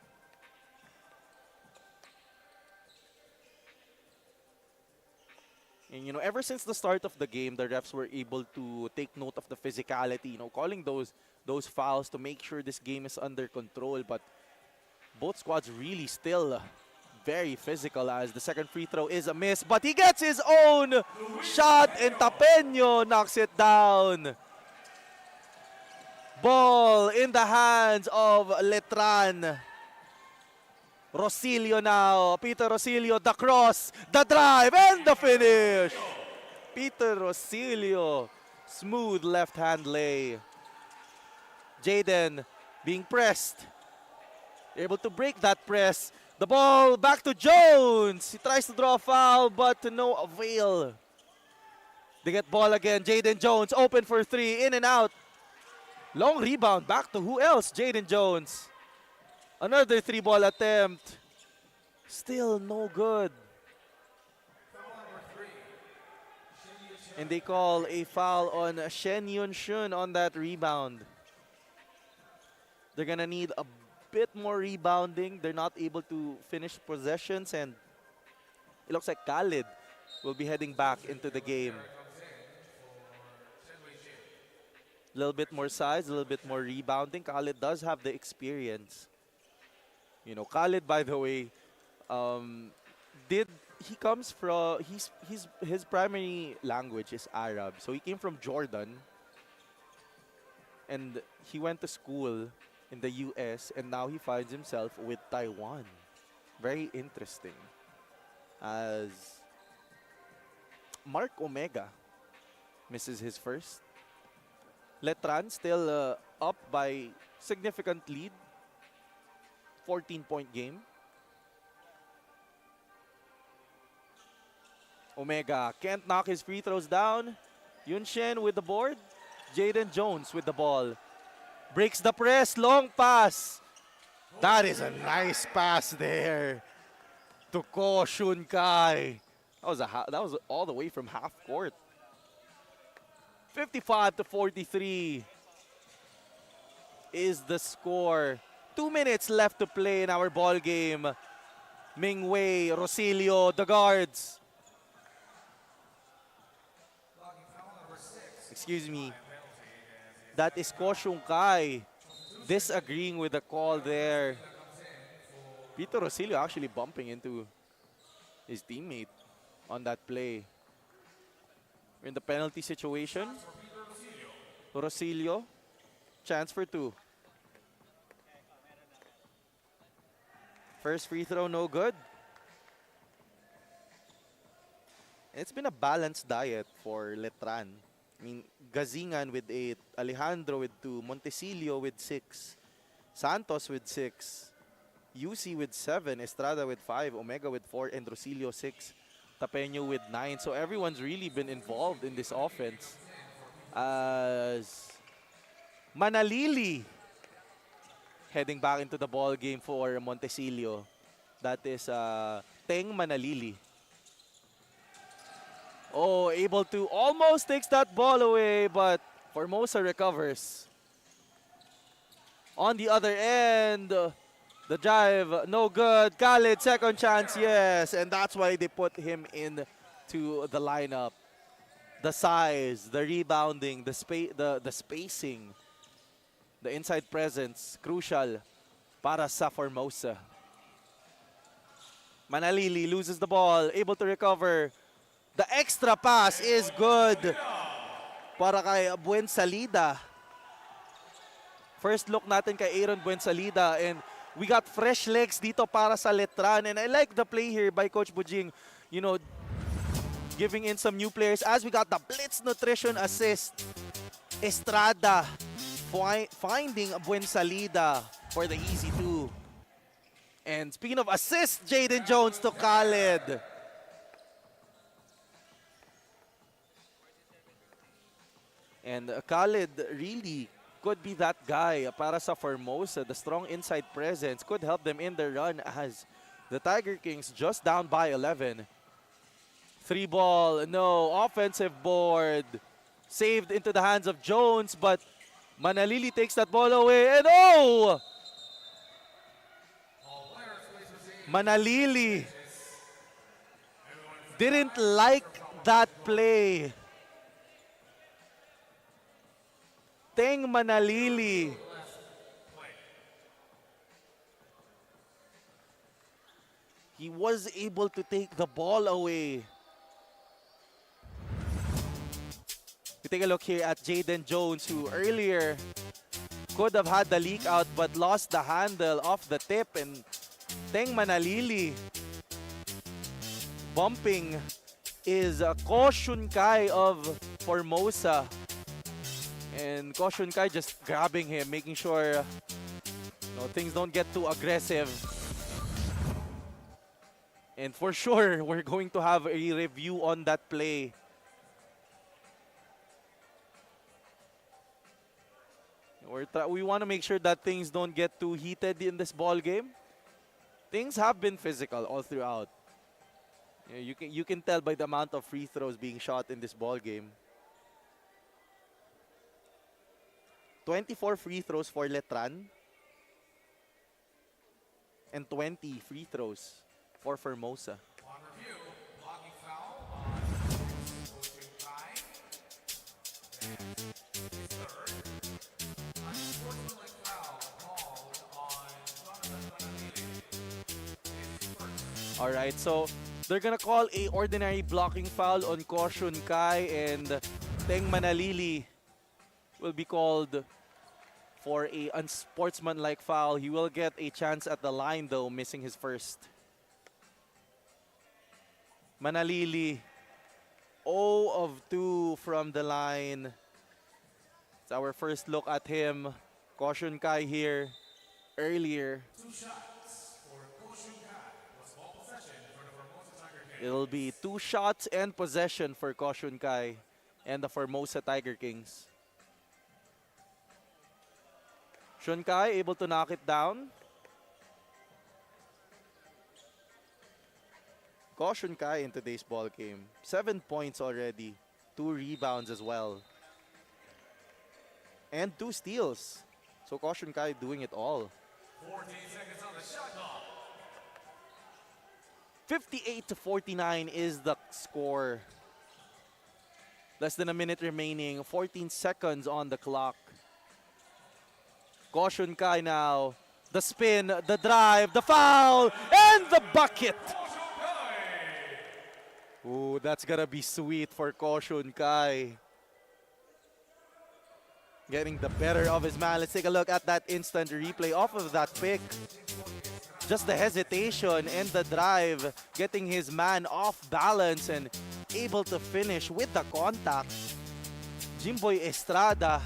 And, you know, ever since the start of the game, the refs were able to take note of the physicality, you know, calling those fouls to make sure this game is under control. But both squads really still very physical as the second free throw is a miss. But he gets his own shot and Tapeño knocks it down. Ball in the hands of Letran. Rosilio now. Peter Rosilio, the cross, the drive, and the finish. Peter Rosilio, smooth left-hand lay. Jaden being pressed. Able to break that press. The ball back to Jones. He tries to draw a foul, but to no avail. They get ball again. Jaden Jones open for 3, in and out. Long rebound, back to who else? Jaden Jones. Another 3-ball attempt. Still no good. And they call a foul on Shen Yun Shun on that rebound. They're gonna need a bit more rebounding. They're not able to finish possessions, and it looks like Khalid will be heading back into the game. A little bit more size, a little bit more rebounding. Khalid does have the experience. You know, Khalid, by the way, his primary language is Arab. So he came from Jordan, and he went to school in the US, and now he finds himself with Taiwan. Very interesting. As Mark Omega misses his first. Letran still up by significant lead. 14-point game. Omega can't knock his free throws down. Yun Shen with the board. Jaden Jones with the ball. Breaks the press, long pass. That is a nice pass there to Ko Shun Kai. That was all the way from half court. 55-43 is the score. 2 minutes left to play in our ball game. Ming Wei, Rosilio, the guards. Excuse me. That is Ko Shun Kai disagreeing with the call there. Peter Rosilio actually bumping into his teammate on that play. We're in the penalty situation. Rosilio, chance for 2. First free throw, no good. It's been a balanced diet for Letran. I mean, Gazingan with 8, Alejandro with 2, Montecillo with 6, Santos with 6, UC with 7, Estrada with 5, Omega with 4, and Rosilio 6, Tapeño with 9. So everyone's really been involved in this offense. As Manalili heading back into the ball game for Montecillo. That is Teng Manalili. Oh, able to almost takes that ball away, but Formosa recovers. On the other end, the drive, no good. Khalid, second chance, yes. And that's why they put him into the lineup. The size, the rebounding, the spacing, the inside presence, crucial para sa Formosa. Manalili loses the ball, able to recover. The extra pass is good para kay Buensalida. First look natin kay Aaron Buensalida, and We got fresh legs dito para sa Letran. And I like the play here by Coach Bujing. You know, giving in some new players as we got the blitz nutrition assist. Estrada finding Buensalida for the easy two. And speaking of assist, Jaden Jones to Khaled. And Khaled really could be that guy para sa Formosa. The strong inside presence could help them in the run as the Tiger Kings just down by 11. 3 ball, no, offensive board. Saved into the hands of Jones, but Manalili takes that ball away, and oh! Manalili didn't like that play. Teng Manalili. He was able to take the ball away. We take a look here at Jaden Jones, who earlier could have had the leak out but lost the handle off the tip, and Teng Manalili bumping is Ko Shun Kai of Formosa. And Ko Shun Kai just grabbing him, making sure things don't get too aggressive. And for sure, we're going to have a review on that play. We want to make sure that things don't get too heated in this ball game. Things have been physical all throughout. You can tell by the amount of free throws being shot in this ball game. 24 free throws for Letran and 20 free throws for Formosa. On review, blocking foul on Coach Kai. And his third. Unsportsmanlike foul called on Jonathan Manalili. His first. All right, so they're gonna call a ordinary blocking foul on Ko Shun Kai, and Teng Manalili will be called for a unsportsmanlike foul. He will get a chance at the line though, missing his first. Manalili 0 of 2 from the line. It's our first look at him. Ko Shun Kai here earlier. 2 shots for Coach Kai. Was ball possession for the Formosa Tiger Kings. It'll be 2 shots and possession for Ko Shun Kai and the Formosa Tiger Kings. Shun Kai able to knock it down. Ko Shun Kai in today's ball game. 7 points already. 2 rebounds as well. And 2 steals. So Ko Shun Kai doing it all. 14 seconds on the shot clock. 58-49 is the score. Less than a minute remaining. 14 seconds on the clock. Ko Shun Kai now. The spin, the drive, the foul, and the bucket. Ooh, that's gonna be sweet for Ko Shun Kai. Getting the better of his man. Let's take a look at that instant replay off of that pick. Just the hesitation and the drive, getting his man off balance and able to finish with the contact. Jimboy Estrada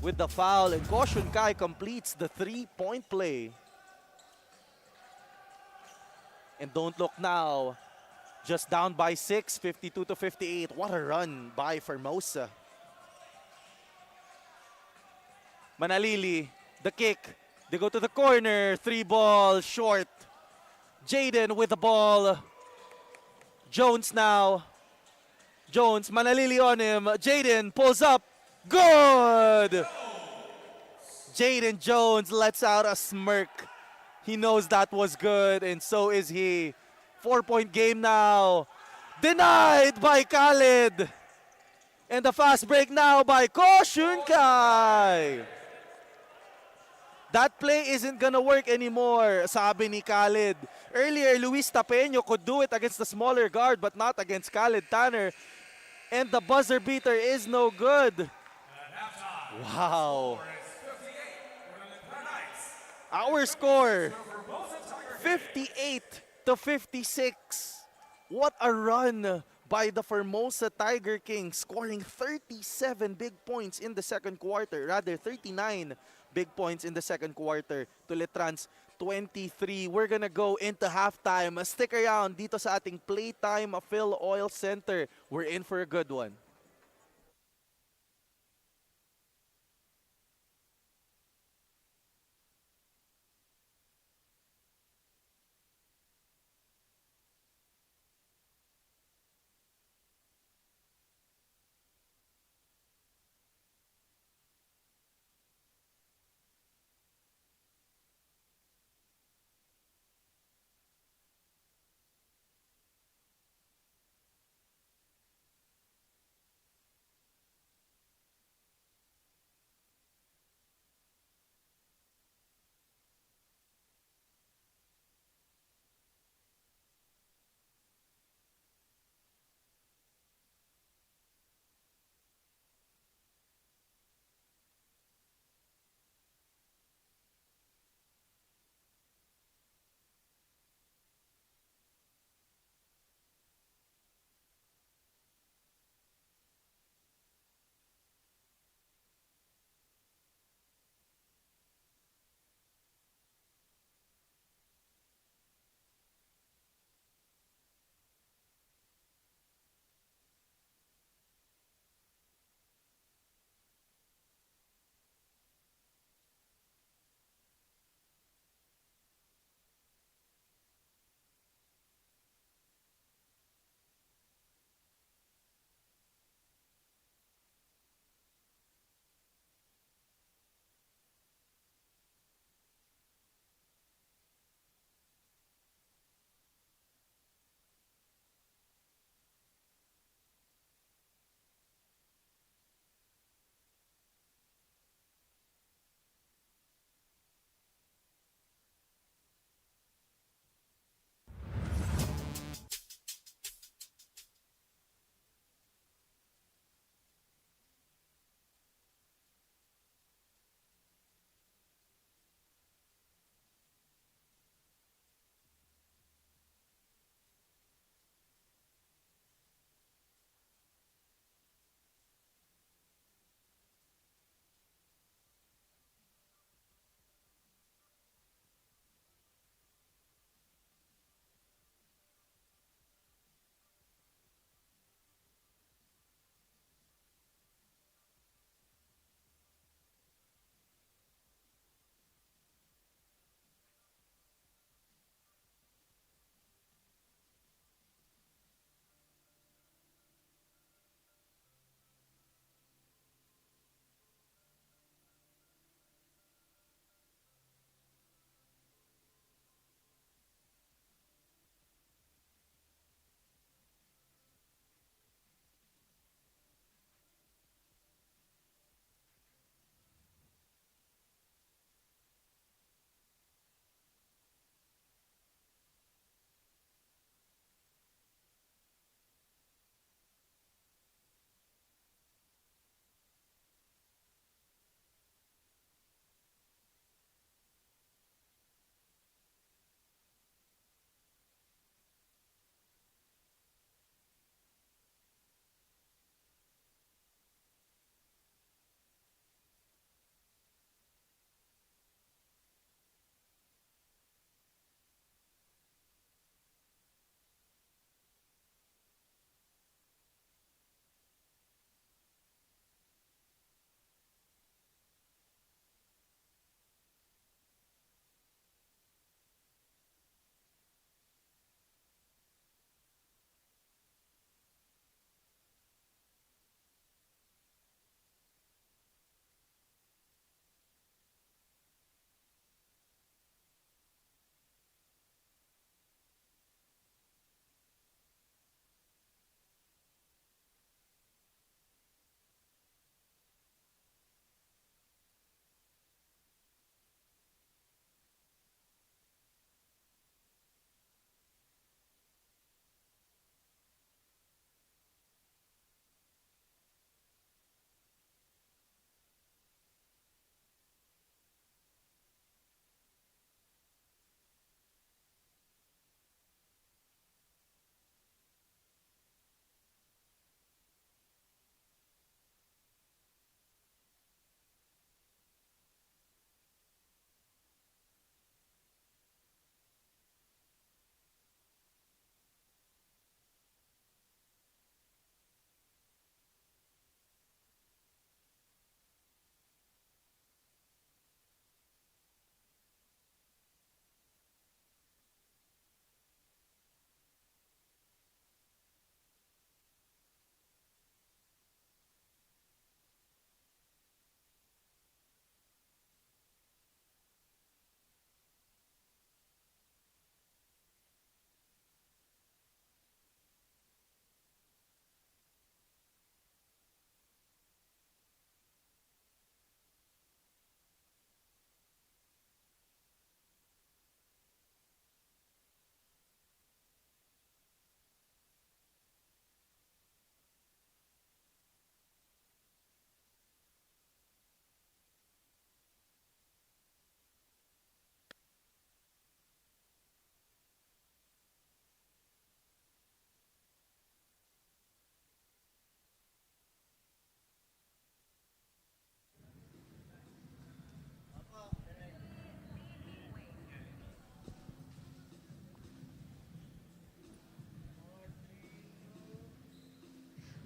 with the foul, and Ko Shun Kai completes the 3-point play. And don't look now. Just down by 6, 52-58. What a run by Formosa. Manalili, the kick. They go to the corner. 3 ball, short. Jaden with the ball. Jones now. Jones, Manalili on him. Jaden pulls up. Good! Jaden Jones lets out a smirk. He knows that was good, and so is he. 4-point game now. Denied by Khaled. And the fast break now by Ko Shun Kai. That play isn't gonna work anymore, sabi ni Khaled. Earlier, Luis Tapeño could do it against the smaller guard, but not against Khaled Tanner. And the buzzer beater is no good. Wow. Our score, 58 to 56. What a run by the Formosa Tiger Kings, scoring 37 big points in the second quarter, rather 39 big points in the second quarter to Letran's 23. We're gonna go into halftime. Stick around dito sa ating Playtime FilOil Center. We're in for a good one.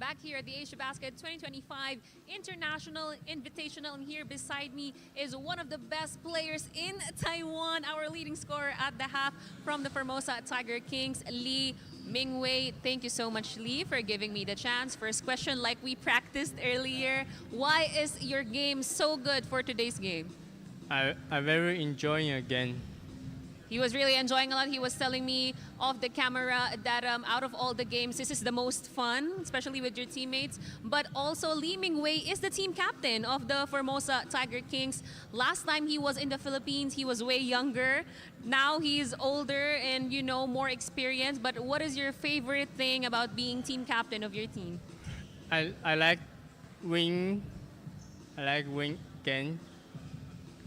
back here at the Asiabasket 2025 International Invitational. And here beside me is one of the best players in Taiwan, our leading scorer at the half from the Formosa Tiger Kings, Lin Ming Wei. Thank you so much, Lee, for giving me the chance. First question, like we practiced earlier, why is your game so good for today's game? I very enjoying again. He was really enjoying a lot. He was telling me off the camera that out of all the games, this is the most fun, especially with your teammates. But also, Lin Ming Wei is the team captain of the Formosa Tiger Kings. Last time he was in the Philippines, he was way younger. Now he's older and, you know, more experienced. But what is your favorite thing about being team captain of your team? I like win. I like win game.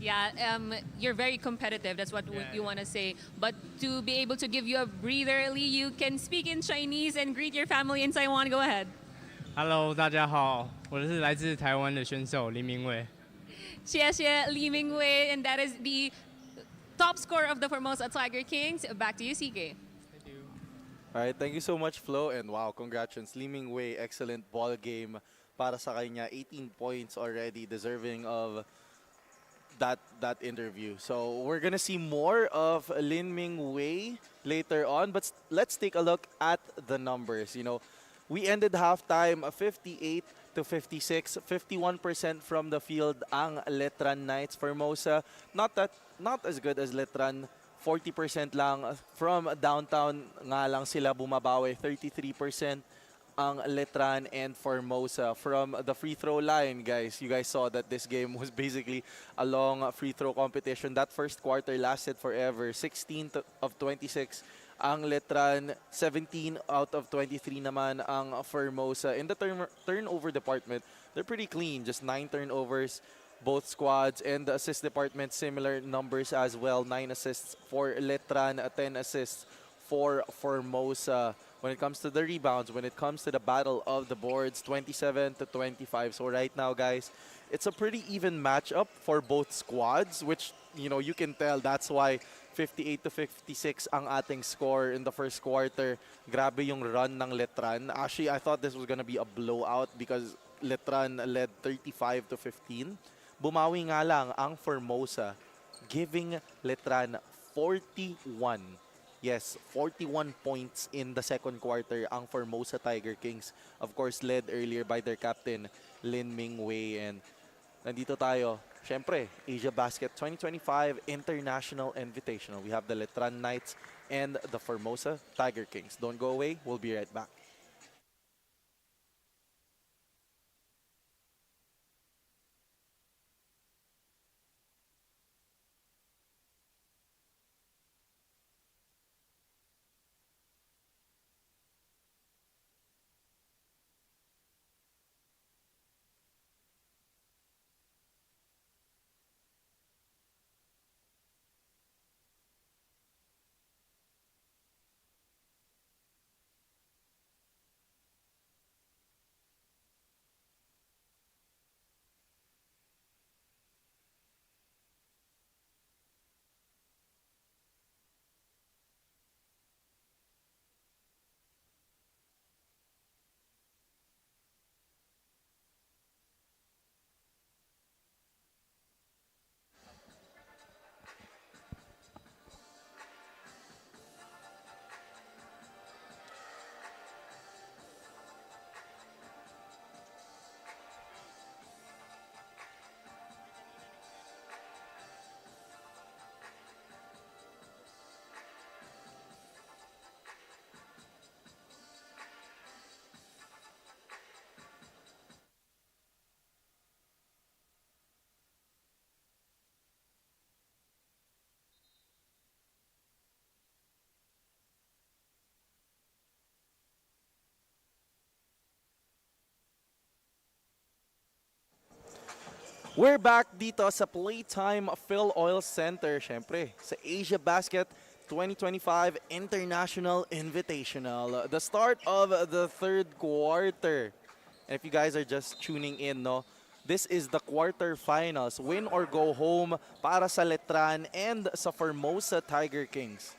Yeah, you're very competitive. That's what Yeah, you want to say. But to be able to give you a breather, Lee, you can speak in Chinese and greet your family in Taiwan. Go ahead. Hello，大家好，我是来自台湾的选手林明伟。谢谢 Lin Ming Wei, and that is the top scorer of the Formosa Tiger Kings. Back to you, CK. Thank you. All right, thank you so much, Flo. And wow, congratulations. Lin Ming Wei, excellent ball game para sa kanya. 18 points already, deserving of that interview. So we're gonna see more of Lin Ming Wei later on, but let's take a look at the numbers. You know, we ended halftime 58 to 56, 51% from the field ang Letran Knights. Formosa, not as good as Letran. 40% lang from downtown nga lang sila bumabawi. 33% ang Letran and Formosa. From the free throw line, guys, you guys saw that this game was basically a long free throw competition. That first quarter lasted forever. 16 of 26 ang Letran, 17 out of 23 naman ang Formosa. In the turnover department, they're pretty clean. Just 9 turnovers, both squads. And the assist department, similar numbers as well. 9 assists for Letran, 10 assists for Formosa. When it comes to the rebounds, when it comes to the battle of the boards, 27 to 25. So right now, guys, it's a pretty even matchup for both squads, which, you know, you can tell that's why 58 to 56 ang ating score in the first quarter. Grabe yung run ng Letran. Actually, I thought this was gonna be a blowout because Letran led 35 to 15. Bumawi nga lang ang Formosa, giving Letran 41. Yes, 41 points in the second quarter ang Formosa Tiger Kings. Of course, led earlier by their captain, Lin Ming Wei. And nandito tayo, syempre, Asiabasket 2025 International Invitational. We have the Letran Knights and the Formosa Tiger Kings. Don't go away. We'll be right back. We're back dito sa Playtime FilOil Center, syempre, sa Asiabasket 2025 International Invitational. The start of the third quarter. And if you guys are just tuning in, no, this is the quarterfinals. Win or go home para sa Letran and sa Formosa Tiger Kings.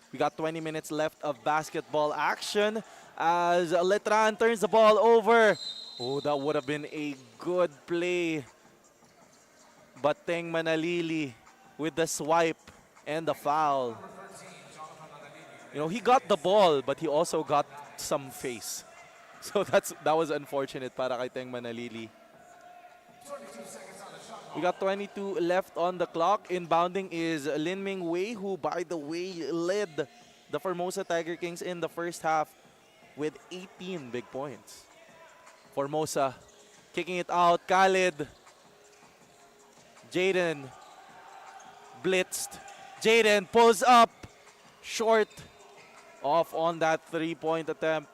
We got 20 minutes left of basketball action. as Letran turns the ball over. Oh, that would have been a good play. But Teng Manalili with the swipe and the foul. You know, he got the ball, but he also got some face. So that was unfortunate para kay Teng Manalili. We got 22 left on the clock. Inbounding is Lin Ming Wei, who, by the way, led the Formosa Tiger Kings in the first half with 18 big points. Formosa kicking it out. Khalid. Jaden blitzed. Jaden pulls up. Short. Off on that three-point attempt.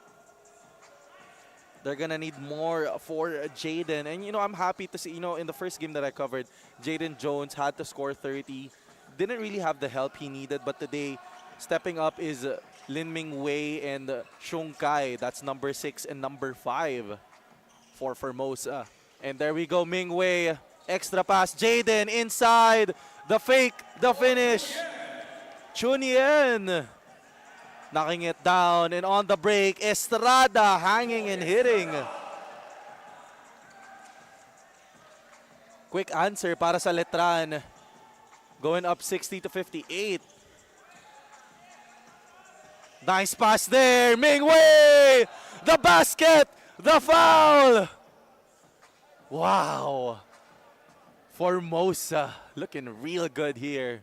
They're going to need more for Jaden. And, you know, I'm happy to see, you know, in the first game that I covered, Jaden Jones had to score 30. Didn't really have the help he needed. But today, stepping up is Lin Ming Wei and Shung Kai. That's number 6 and number 5 for Formosa. And there we go, Ming Wei. Extra pass. Jaden inside. The fake. The finish. Chunien knocking it down, and on the break, Estrada hanging and hitting. Quick answer para sa Letran. Going up 60 to 58. Nice pass there. Ming Wei! The basket! The foul! Wow. Formosa looking real good here.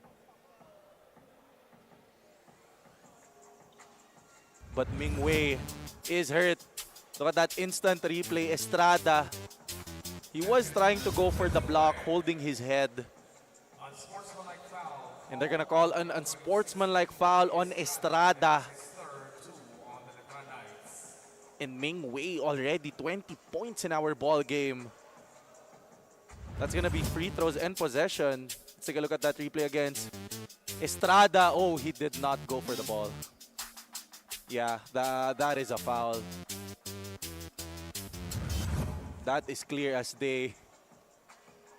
But Ming Wei is hurt. Look at that instant replay. Estrada, he was trying to go for the block, holding his head. And they're going to call an unsportsmanlike foul on Estrada. And Ming Wei already 20 points in our ball game. That's going to be free throws and possession. Let's take a look at that replay against Estrada. Oh, he did not go for the ball. Yeah, that is a foul. That is clear as day.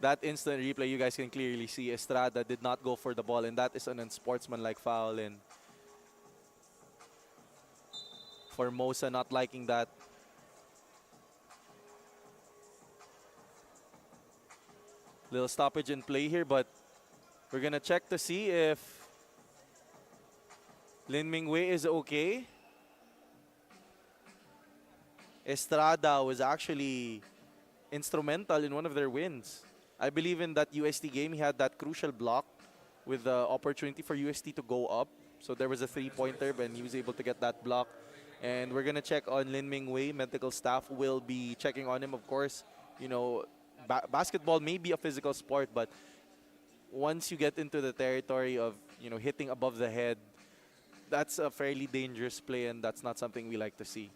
That instant replay, you guys can clearly see Estrada did not go for the ball, and that is an unsportsmanlike foul. And Formosa not liking that. Little stoppage in play here, but we're gonna check to see if Lin Ming Wei is okay. Estrada was actually instrumental in one of their wins. I believe in that UST game, he had that crucial block with the opportunity for UST to go up. So there was a three-pointer, and he was able to get that block. And we're going to check on Lin Ming Wei. Medical staff will be checking on him, of course. You know, basketball may be a physical sport, but once you get into the territory of, you know, hitting above the head, that's a fairly dangerous play, and that's not something we like to see.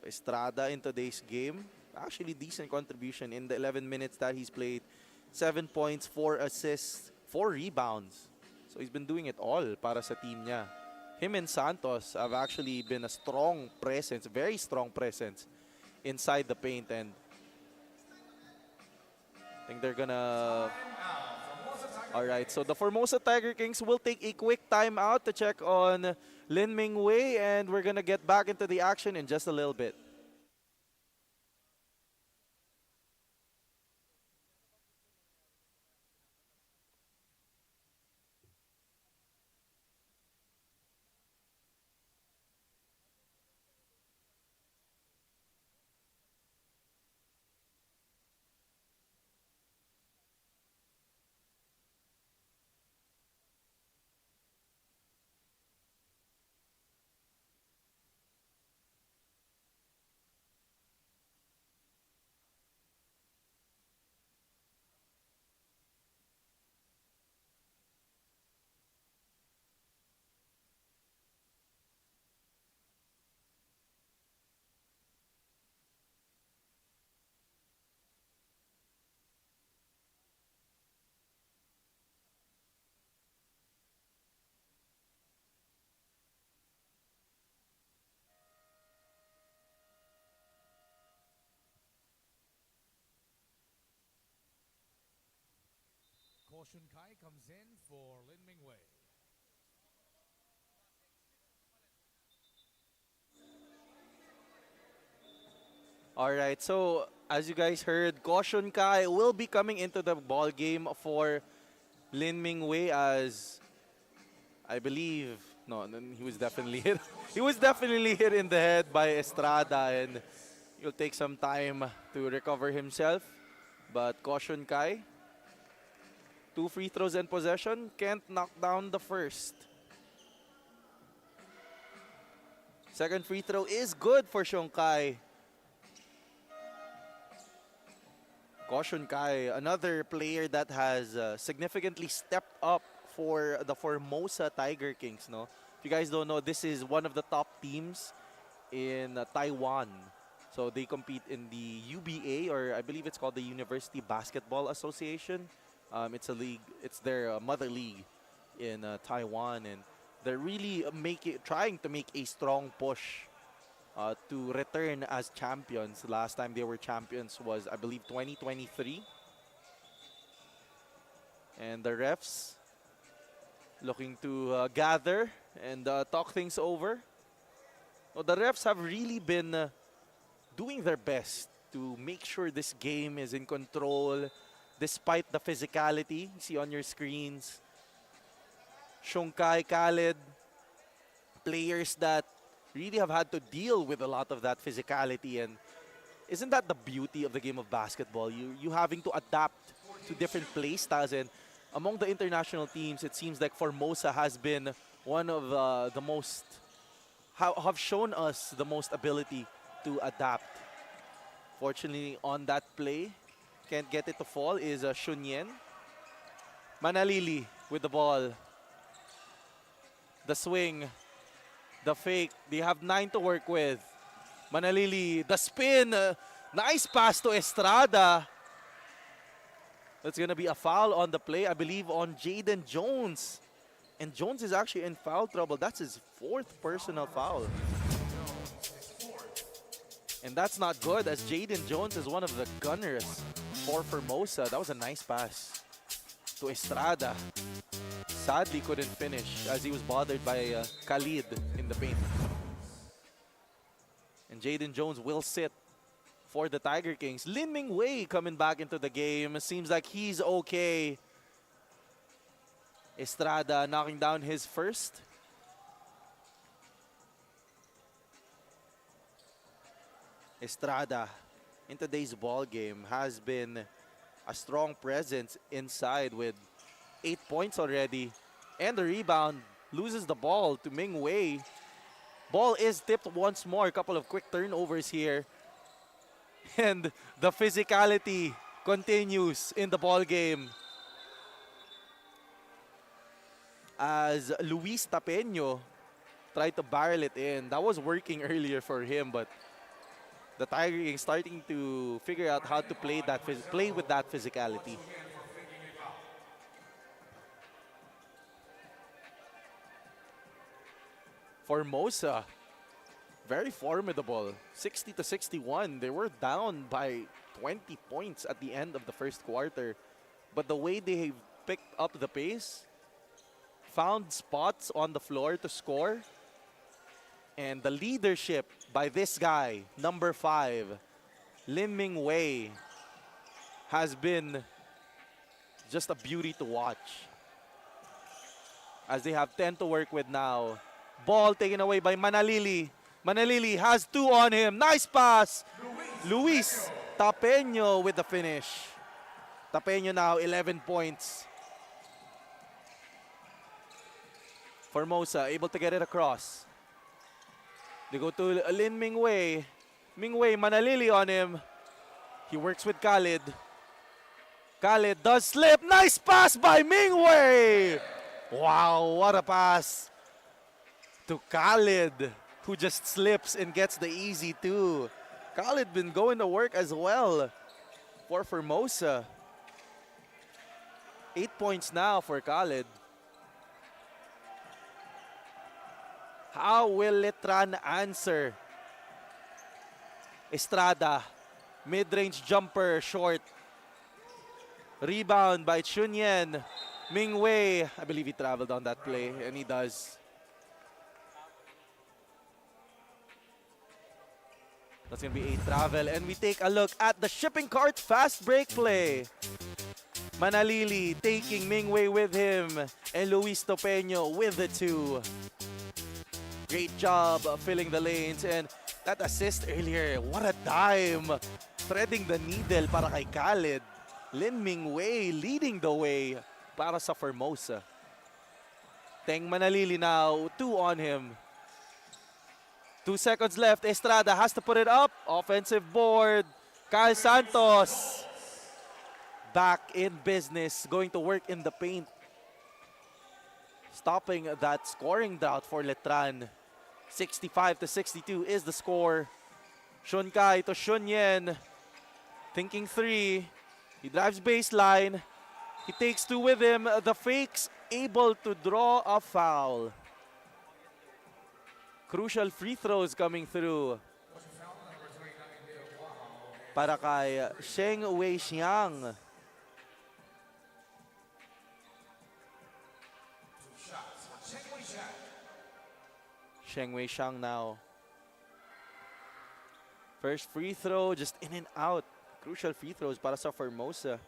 Estrada in today's game, actually decent contribution in the 11 minutes that he's played. 7 points, 4 assists, 4 rebounds. So he's been doing it all para sa team niya. Him and Santos have actually been a strong presence, very strong presence inside the paint, and I think they're gonna... Alright, so the Formosa Tiger Kings will take a quick timeout to check on Lin Ming Wei, and we're gonna get back into the action in just a little bit. Shun Kai comes in for Lin Ming Wei. All right, so as you guys heard, Caution Kai will be coming into the ball game for Lin Ming Wei as I believe he was definitely hit. He was definitely hit in the head by Estrada and he'll take some time to recover himself. But Caution Kai, 2 free throws in possession, can't knock down the first. Second free throw is good for Kai. Caution Kai, another player that has significantly stepped up for the Formosa Tiger Kings. No, if you guys don't know, this is one of the top teams in Taiwan. So they compete in the UBA, or I believe it's called the University Basketball Association. It's a league. It's their mother league in Taiwan, and they're really trying to make a strong push to return as champions. Last time they were champions was, I believe, 2023. And the refs looking to gather and talk things over. Well, the refs have really been doing their best to make sure this game is in control despite the physicality. You see on your screens, Shongkai, Khaled, players that really have had to deal with a lot of that physicality. And isn't that the beauty of the game of basketball? You having to adapt to different play styles. And among the international teams, it seems like Formosa has been one of the most, have shown us the most ability to adapt. Fortunately, on that play, can't get it to fall, is Shunyen. Manalili with the ball. The swing, the fake. They have 9 to work with. Manalili, the spin. Nice pass to Estrada. That's going to be a foul on the play, I believe, on Jaden Jones. And Jones is actually in foul trouble. That's his 4th personal foul. And that's not good, as Jaden Jones is one of the gunners for Formosa. That was a nice pass to Estrada. Sadly couldn't finish as he was bothered by Khalid in the paint. And Jaden Jones will sit for the Tiger Kings. Lin Ming Wei coming back into the game. Seems like he's okay. Estrada knocking down his first. Estrada in today's ball game has been a strong presence inside with 8 points already. And the rebound, loses the ball to Ming Wei. Ball is tipped once more. A couple of quick turnovers here. And the physicality continues in the ball game. As Luis Tapeño tried to barrel it in. That was working earlier for him, but the Tiger Kings starting to figure out how to play with that physicality. Formosa, very formidable. 60-61. They were down by 20 points at the end of the first quarter. But the way they picked up the pace, found spots on the floor to score, and the leadership by this guy, number 5, Lin Ming Wei, has been just a beauty to watch. As they have 10 to work with now. Ball taken away by Manalili. Manalili has 2 on him. Nice pass. Luis Tapeño with the finish. Tapeño now 11 points. Formosa able to get it across. They go to Lin Ming Wei. Ming Wei, Manalili on him. He works with Khalid. Khalid does slip. Nice pass by Ming Wei. Wow, what a pass to Khalid, who just slips and gets the easy 2. Khalid been going to work as well for Formosa. 8 points now for Khalid. How will Letran answer? Estrada, mid-range jumper, short. Rebound by Chunyen. Ming Wei, I believe he traveled on that play, and he does. That's going to be a travel. And we take a look at the shipping cart fast break play. Manalili taking Ming Wei with him. And Luis Topeño with the 2. Great job filling the lanes. And that assist earlier, what a dime. Threading the needle para kay Khaled. Lin Ming Wei leading the way para sa Formosa. Teng Manalili now, 2 on him. 2 seconds left. Estrada has to put it up. Offensive board. Kyle Santos back in business. Going to work in the paint. Stopping that scoring drought for Letran. 65-62 is the score. Shun Kai to Shun Yen. Thinking 3. He drives baseline. He takes 2 with him. The fakes able to draw a foul. Crucial free throws coming through para kay Sheng Wei Xiang. Sheng Wei Xiang now. First free throw, just in and out. Crucial free throws para sa Formosa.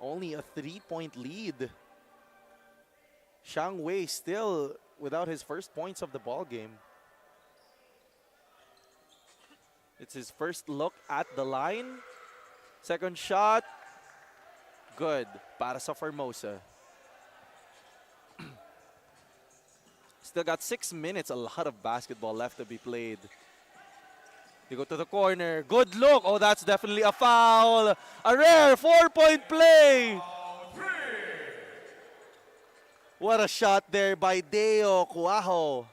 Only a 3-point lead. Xiang Wei still without his first points of the ball game. It's his first look at the line. Second shot. Good para sa Formosa. Still got 6 minutes, a lot of basketball left to be played. They go to the corner. Good look. Oh, that's definitely a foul. A rare 4-point play. What a shot there by Deo Kuaho.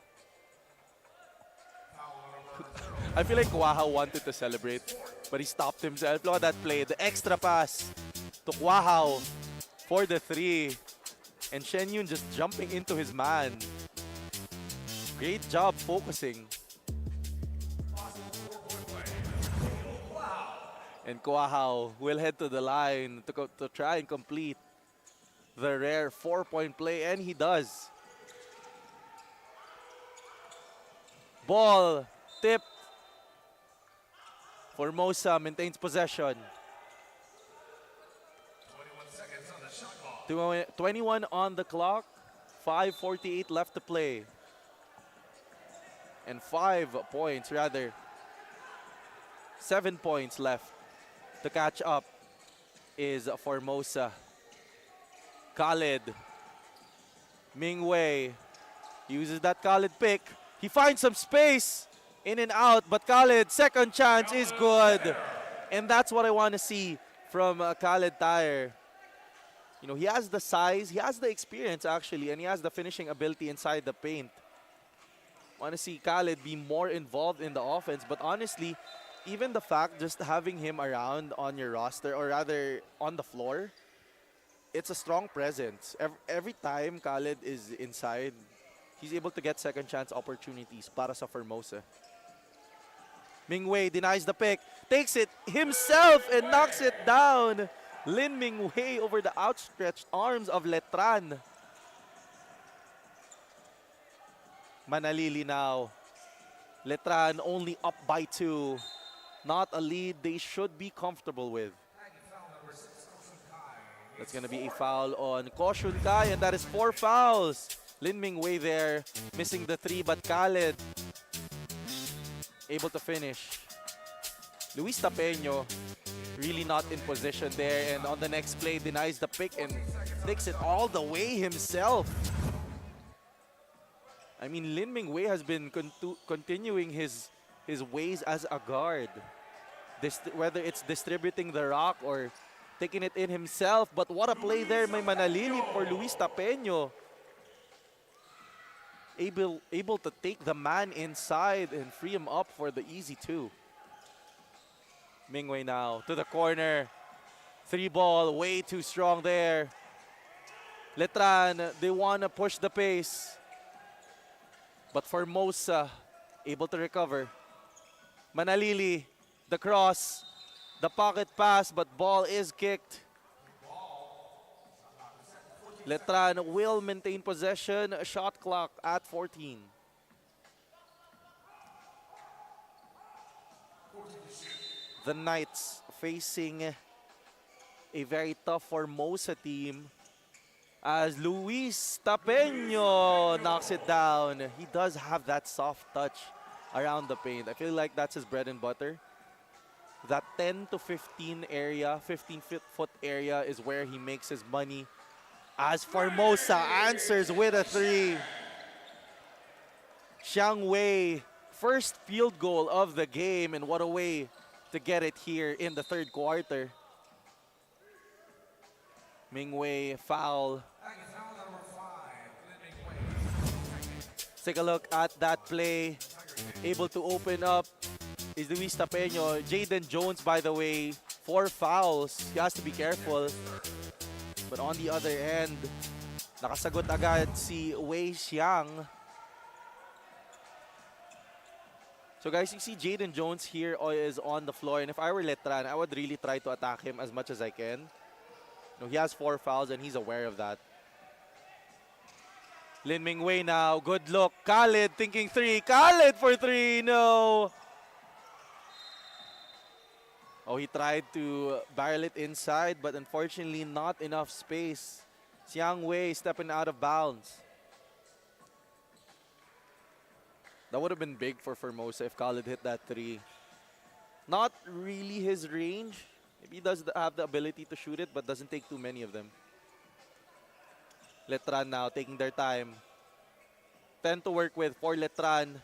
I feel like Kuaho wanted to celebrate, but he stopped himself. Look at that play. The extra pass to Kuaho for the 3. And Shen Yun just jumping into his man. Great job focusing. And Kuaho will head to the line to try and complete the rare 4-point play, and he does. Ball tipped. Formosa maintains possession. 21 on the clock. 5:48 left to play. And 5 points, rather. 7 points left to catch up is Formosa. Khaled. Ming Wei uses that Khaled pick. He finds some space in and out, but Khaled, second chance is good. And that's what I want to see from Khaled Tyre. You know, he has the size, he has the experience actually, and he has the finishing ability inside the paint. Want to see Khaled be more involved in the offense, but honestly, even the fact just having him around on your roster, or rather on the floor, it's a strong presence. Every time Khaled is inside, he's able to get second chance opportunities para sa Formosa. Ming Wei denies the pick, takes it himself and knocks it down. Lin Ming Wei over the outstretched arms of Letran. Manalili now. Letran only up by 2. Not a lead they should be comfortable with. That's going to be a foul on Koshun Kai, and that is 4 fouls. Lin Ming Wei there, missing the 3, but Khaled able to finish. Luis Tapeño really not in position there, and on the next play denies the pick and takes it all the way himself. I mean, Lin Ming Wei has been continuing his ways as a guard. Whether it's distributing the rock or taking it in himself. But what a play there, may Manalili for Luis Tapeño. Able to take the man inside and free him up for the easy 2. Ming Wei now to the corner. 3 ball, way too strong there. Letran, they want to push the pace. But Formosa able to recover. Manalili, the cross, the pocket pass, but ball is kicked. Letran will maintain possession, shot clock at 14. the Knights facing a very tough Formosa team as Luis Tapeño knocks it down. He does have that soft touch around the paint. I feel like that's his bread and butter. That 10 to 15 area, 15-foot area is where he makes his money. As Formosa answers with a three. Xiang Wei, first field goal of the game, and what a way to get it here in the third quarter. Ming Wei foul. Let's take a look at that play. Able to open up is Luis Tapeño. Jaden Jones, by the way, 4 fouls. He has to be careful. But on the other end, nakasagot agad si Wei Xiang. So guys, you see Jaden Jones here is on the floor. And if I were Letran, I would really try to attack him as much as I can. You know, he has 4 fouls and he's aware of that. Lin Ming Wei now, good look. Khalid thinking 3. Khalid for 3, no. Oh, he tried to barrel it inside, but unfortunately not enough space. Xiang Wei stepping out of bounds. That would have been big for Formosa if Khalid hit that 3. Not really his range. Maybe he does have the ability to shoot it, but doesn't take too many of them. Letran now taking their time. 10 to work with for Letran.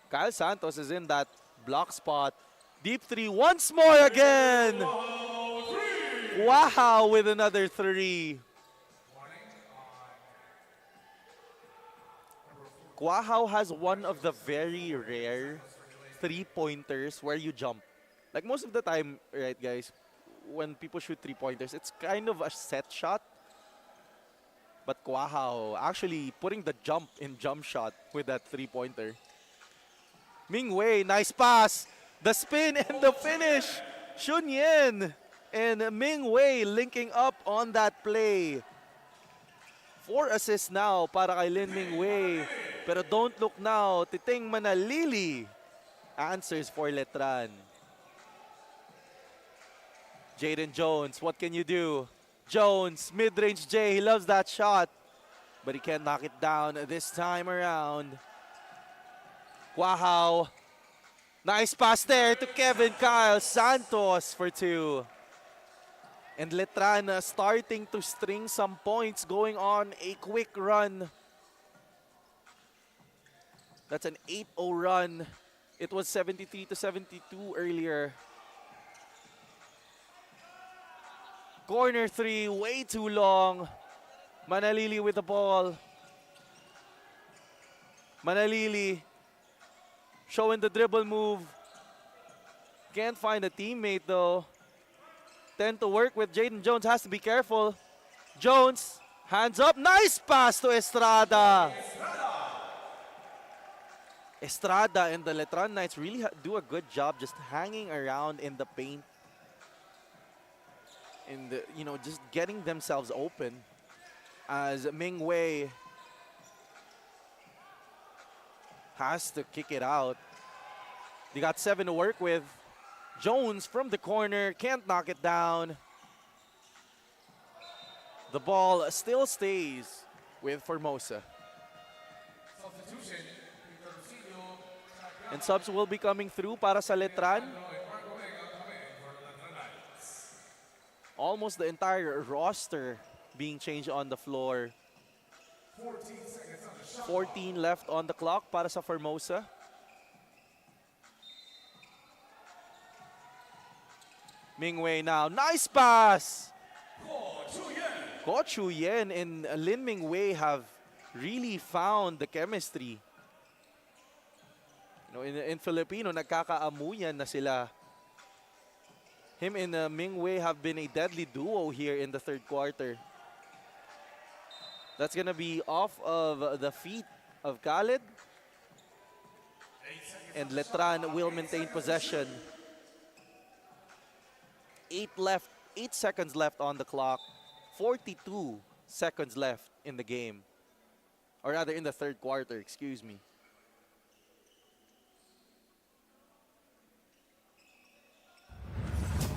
Kyle Santos is in that block spot. Deep 3 once more again. Wow, with another 3. Kuahao has one of the very rare 3-pointers where you jump. Like most of the time, right guys, when people shoot 3-pointers, it's kind of a set shot. But Kuahao actually putting the jump in jump shot with that 3-pointer. Ming Wei, nice pass. The spin and the finish. Shun Yen and Ming Wei linking up on that play. 4 assists now para kay Lin Ming Wei. Pero don't look now. Titing Manalili answers for Letran. Jaden Jones, what can you do? Jones, mid-range J, he loves that shot. But he can't knock it down this time around. Kuahao. Nice pass there to Kevin Kyle Santos for 2. And Letran starting to string some points, going on a quick run. That's an 8-0 run. It was 73 to 72 earlier. Corner 3, way too long. Manalili with the ball. Manalili showing the dribble move. Can't find a teammate though. 10 to work with. Jaden Jones has to be careful. Jones, hands up. Nice pass to Estrada. Estrada and the Letran Knights really do a good job just hanging around in the paint. In the, just getting themselves open. As Ming Wei has to kick it out. They got 7 to work with. Jones from the corner, can't knock it down. The ball still stays with Formosa. And subs will be coming through para sa Letran. Almost the entire roster being changed on the floor. 14 left on the clock para sa Formosa. Ming Wei now, nice pass! Ko Chu Yen and Lin Ming Wei have really found the chemistry. In Filipino, nagkakaamuyan na sila. Him and Ming Wei have been a deadly duo here in the third quarter. That's gonna be off of the feet of Khalid. And Letran will maintain possession. 8 seconds left on the clock. 42 seconds left in the game. Or rather in the third quarter, excuse me.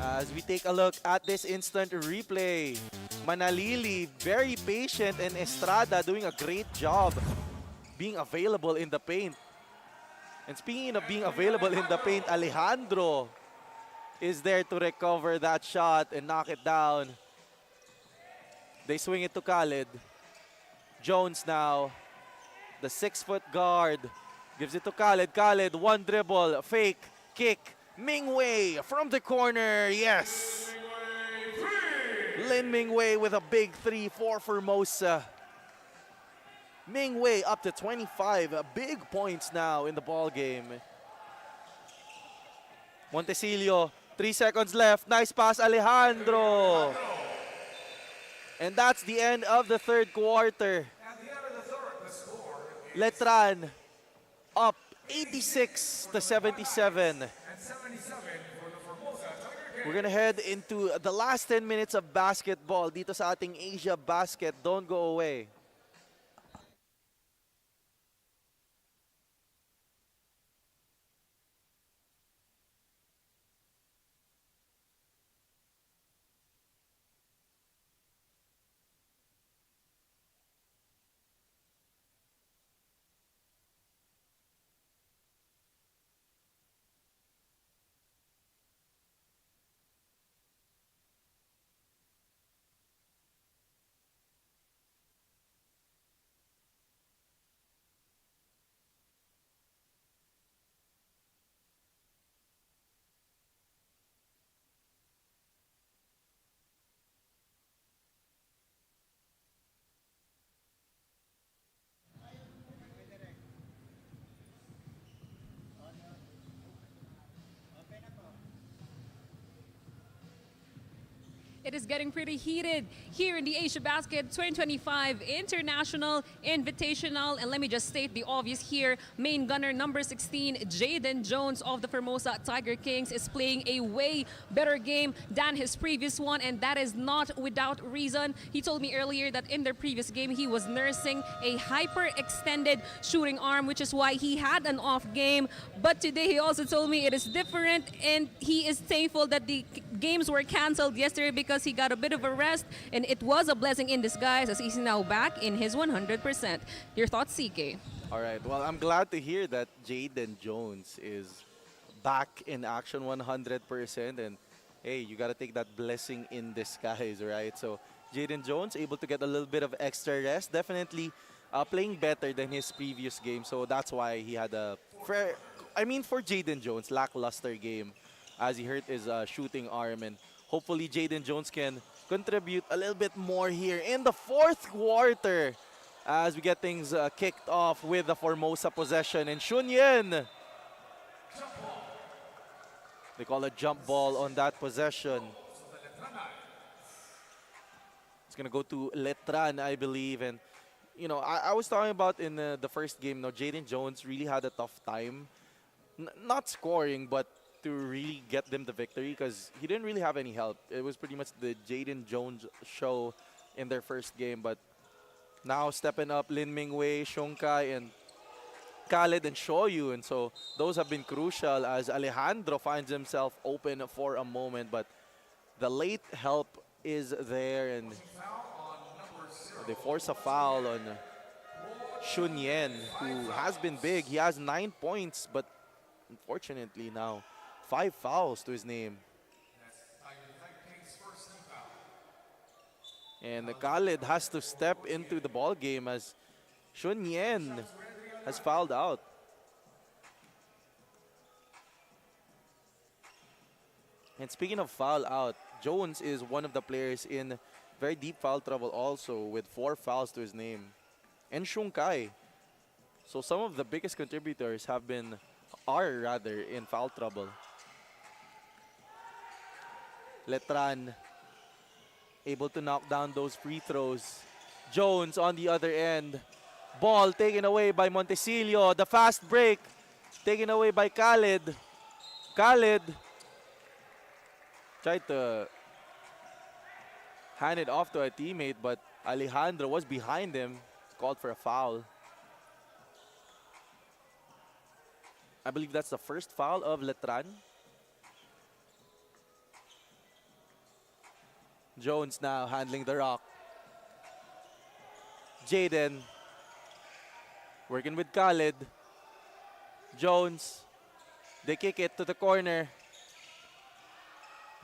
As we take a look at this instant replay, Manalili very patient and Estrada doing a great job being available in the paint. And speaking of being available in the paint, Alejandro is there to recover that shot and knock it down. They swing it to Khalid. Jones now, the 6-foot guard, gives it to Khalid. Khalid, one dribble, fake, kick. Ming Wei from the corner, yes. Lin Ming Wei with a big 3 for Formosa. Ming Wei up to 25, big points now in the ball game. Montecillo, 3 seconds left. Nice pass, Alejandro. And that's the end of the third quarter. Letran up 86-77. We're gonna head into the last 10 minutes of basketball dito sa ating Asiabasket. Don't go away. It is getting pretty heated here in the Asiabasket 2025 International Invitational. And let me just state the obvious here. Main gunner number 16, Jaden Jones of the Formosa Tiger Kings is playing a way better game than his previous one. And that is not without reason. He told me earlier that in their previous game, he was nursing a hyper-extended shooting arm, which is why he had an off game. But today, he also told me it is different. And he is thankful that the games were canceled yesterday because he got a bit of a rest, and it was a blessing in disguise as he's now back in his 100%. Your thoughts, CK? All right, well, I'm glad to hear that Jaden Jones is back in action 100%. And hey, you got to take that blessing in disguise, right? So Jaden Jones able to get a little bit of extra rest, definitely playing better than his previous game. So that's why he had a fair, I mean, for Jaden Jones, lackluster game as he hurt his shooting arm. And hopefully Jaden Jones can contribute a little bit more here in the fourth quarter as we get things kicked off with the Formosa possession. And Shunyen, they call a jump ball on that possession. It's going to go to Letran, I believe. And, you know, I was talking about in the first game, no, Jaden Jones really had a tough time. Not scoring, but to really get them the victory because he didn't really have any help. It was pretty much the Jaden Jones show in their first game. But now stepping up Lin Ming Wei, Shongkai, and Khalid and Shoyu. And so those have been crucial as Alejandro finds himself open for a moment. But the late help is there, and they force a foul on Shunyen, who has been big. He has 9 points, but unfortunately now 5 fouls to his name. And Khalid has to step into the ball game as Shunyen has fouled out. And speaking of foul out, Jones is one of the players in very deep foul trouble also with 4 fouls to his name. And Shungkai. So some of the biggest contributors are rather in foul trouble. Letran able to knock down those free throws. Jones on the other end. Ball taken away by Montecillo. The fast break taken away by Khalid. Khalid tried to hand it off to a teammate, but Alejandro was behind him. Called for a foul. I believe that's the first foul of Letran. Jones now handling the rock. Jaden working with Khalid. Jones, they kick it to the corner.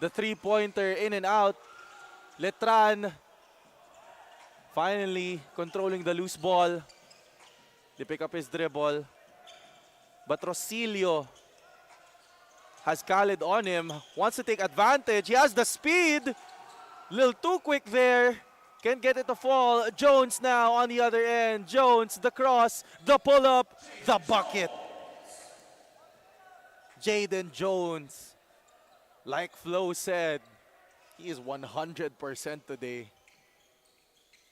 The three-pointer in and out. Letran finally controlling the loose ball. They pick up his dribble. But Rosilio has Khalid on him. Wants to take advantage. He has the speed. Little too quick there. Can't get it to fall. Jones now on the other end. Jones, the cross, the pull-up, the bucket. Jaden Jones, like Flo said, he is 100% today.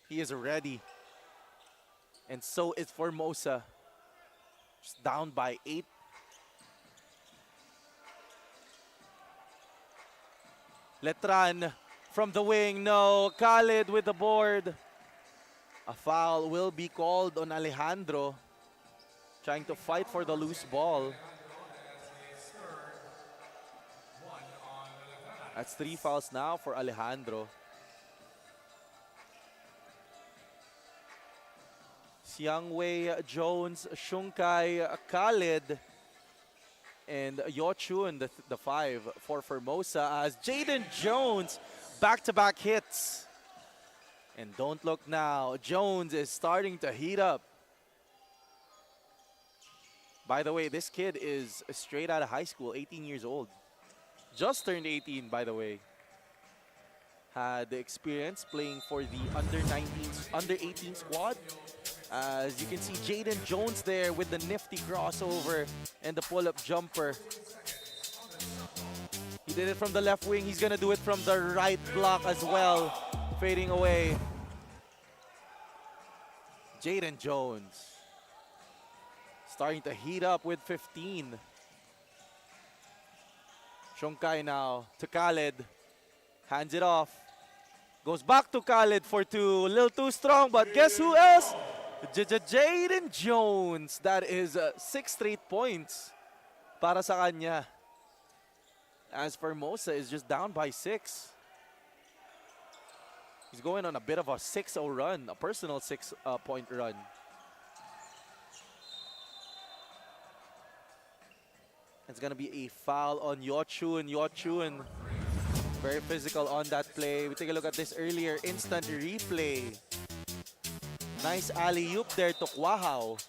He is ready. And so is Formosa. Just down by 8. Letran from the wing, no. Khalid with the board. A foul will be called on Alejandro, trying to fight for the loose ball. That's 3 fouls now for Alejandro. Wei, Jones, Shunkai, Khalid, and Yochun, the 5 for Formosa, as Jaden Jones back-to-back hits. And don't look now, Jones is starting to heat up. By the way, this kid is straight out of high school, 18 years old. Just turned 18, by the way. Had the experience playing for the under 18 squad. As you can see, Jaden Jones there with the nifty crossover and the pull-up jumper. He did it from the left wing. He's gonna do it from the right block as well. Fading away. Jaden Jones starting to heat up with 15. Shunkai now to Khalid. Hands it off. Goes back to Khalid for 2. A little too strong, but guess who else? Jaden Jones. That is 6 straight points para sa kanya. As Formosa is just down by 6. He's going on a bit of a 6-0 run, a personal 6-point run. It's going to be a foul on Yochun. Yochun, very physical on that play. We take a look at this earlier instant replay. Nice alley-oop there to Kwahao.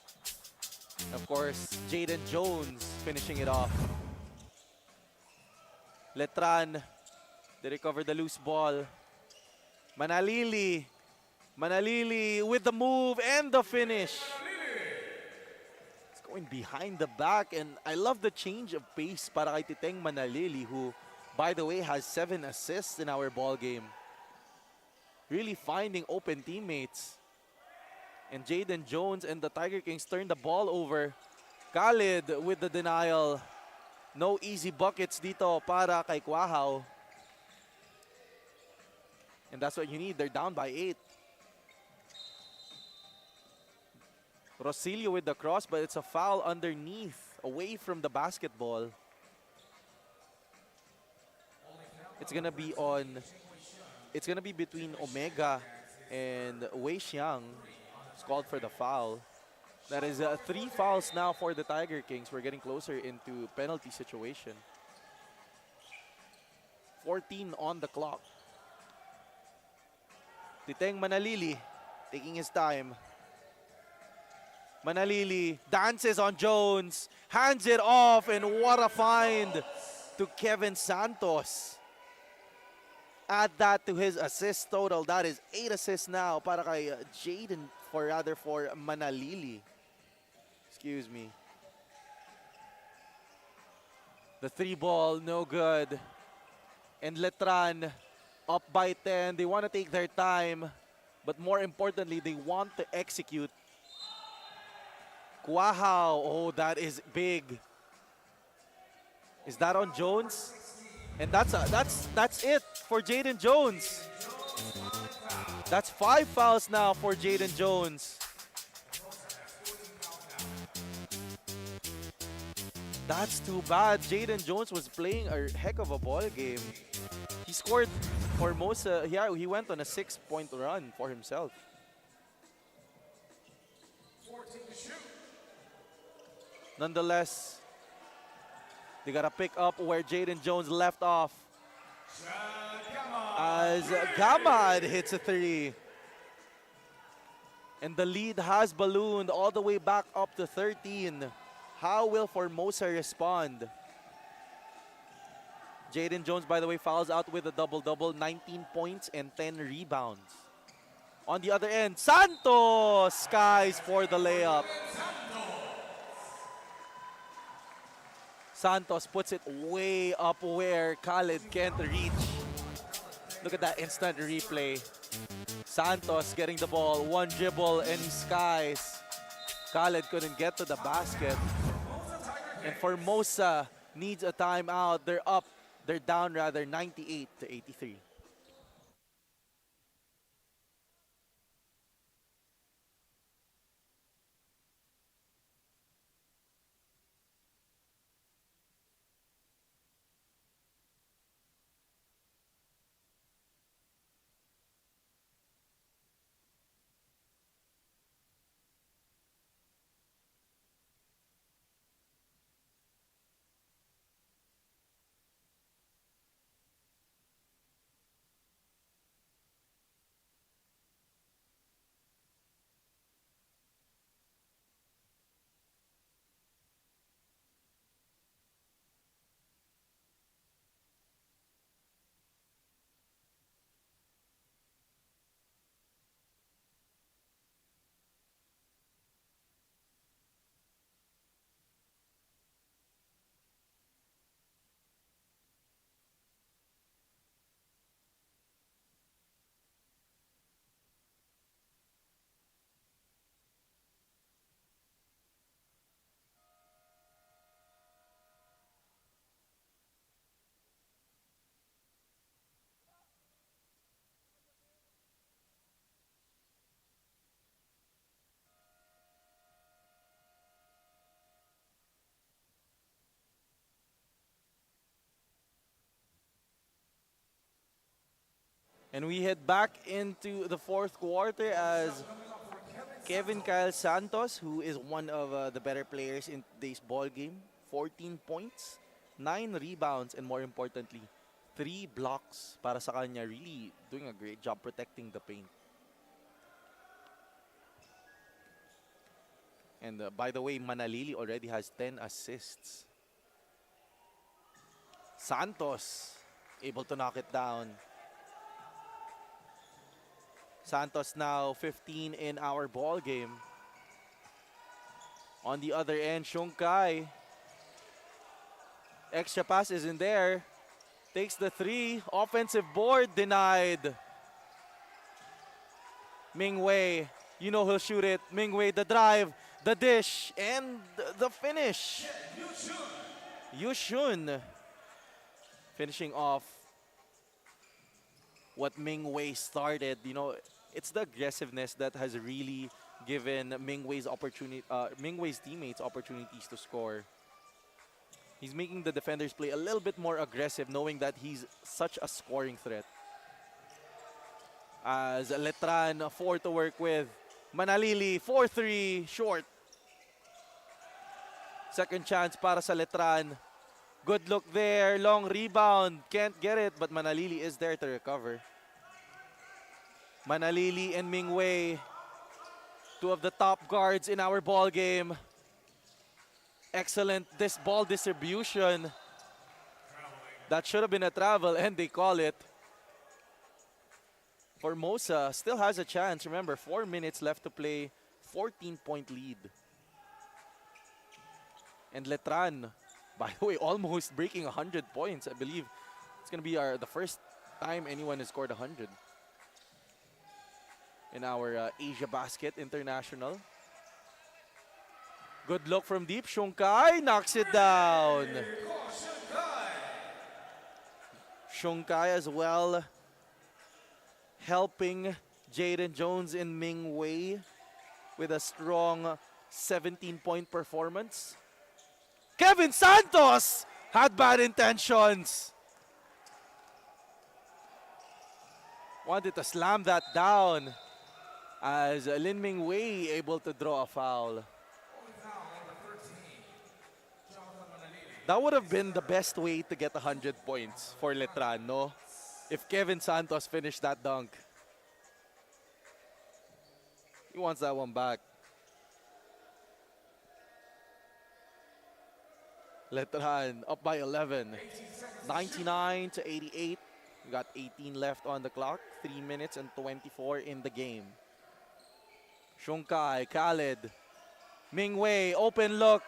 Of course, Jaden Jones finishing it off. Letran, they recover the loose ball. Manalili with the move and the finish. It's going behind the back, and I love the change of pace para kay Titeng Manalili, who, by the way, has 7 assists in our ball game. Really finding open teammates. And Jaden Jones and the Tiger Kings turn the ball over. Khalid with the denial. No easy buckets dito para kay Kwahao. And that's what you need. They're down by 8. Rosilio with the cross, but it's a foul underneath, away from the basketball. It's gonna be between Omega and Wei Xiang. It's called for the foul. That is 3 fouls now for the Tiger Kings. We're getting closer into penalty situation. 14 on the clock. Titeng Manalili taking his time. Manalili dances on Jones, hands it off, and what a find to Kevin Santos. Add that to his assist total. That is 8 assists now para kay Jaden, for Manalili. Excuse me. The 3 ball, no good. And Letran up by 10. They want to take their time, but more importantly, they want to execute. Kwahao, oh, that is big. Is that on Jones? And that's it for Jaden Jones. That's 5 fouls now for Jaden Jones. That's too bad. Jaden Jones was playing a heck of a ball game. He scored Formosa, yeah, he went on a 6-point run for himself. 14 to shoot. Nonetheless, they gotta pick up where Jaden Jones left off as Gamad hits a 3. And the lead has ballooned all the way back up to 13. How will Formosa respond? Jaden Jones, by the way, fouls out with a double-double, 19 points and 10 rebounds. On the other end, Santos skies for the layup. Santos puts it way up where Khaled can't reach. Look at that instant replay. Santos getting the ball, one dribble, and he skies. Khaled couldn't get to the basket. And Formosa needs a timeout. They're down rather, 98 to 83. And we head back into the fourth quarter as Kevin Kyle Santos, who is one of the better players in today's ball game, 14 points, 9 rebounds, and more importantly, 3 blocks para sa kanya. Really doing a great job protecting the paint. And by the way, Manalili already has 10 assists. Santos able to knock it down. Santos now 15 in our ball game. On the other end, Shunkai. Extra pass isn't there. Takes the 3. Offensive board denied. Ming Wei, you know he'll shoot it. Ming Wei, the drive, the dish, and the finish. Yushun finishing off what Ming Wei started. You know, it's the aggressiveness that has really given Ming Wei's teammates opportunities to score. He's making the defenders play a little bit more aggressive, knowing that he's such a scoring threat. As Letran, 4 to work with. Manalili, 4-3, short. Second chance para sa Letran. Good look there, long rebound. Can't get it, but Manalili is there to recover. Manalili and Ming Wei, 2 of the top guards in our ball game. Excellent ball distribution. That should have been a travel, and they call it. Formosa still has a chance. Remember, 4 minutes left to play, 14-point lead. And Letran, by the way, almost breaking 100 points. I believe it's going to be the first time anyone has scored 100 in our Asiabasket International. Good look from deep. Shunkai knocks it down. Shunkai as well, helping Jaden Jones and Ming Wei with a strong 17-point performance. Kevin Santos had bad intentions. Wanted to slam that down as Lin Ming Wei able to draw a foul. That would have been the best way to get 100 points for Letran, no? If Kevin Santos finished that dunk. He wants that one back. Letran up by 11. 99 to 88. We got 18 left on the clock. 3 minutes and 24 in the game. Shunkai, Khaled. Ming Wei, open look.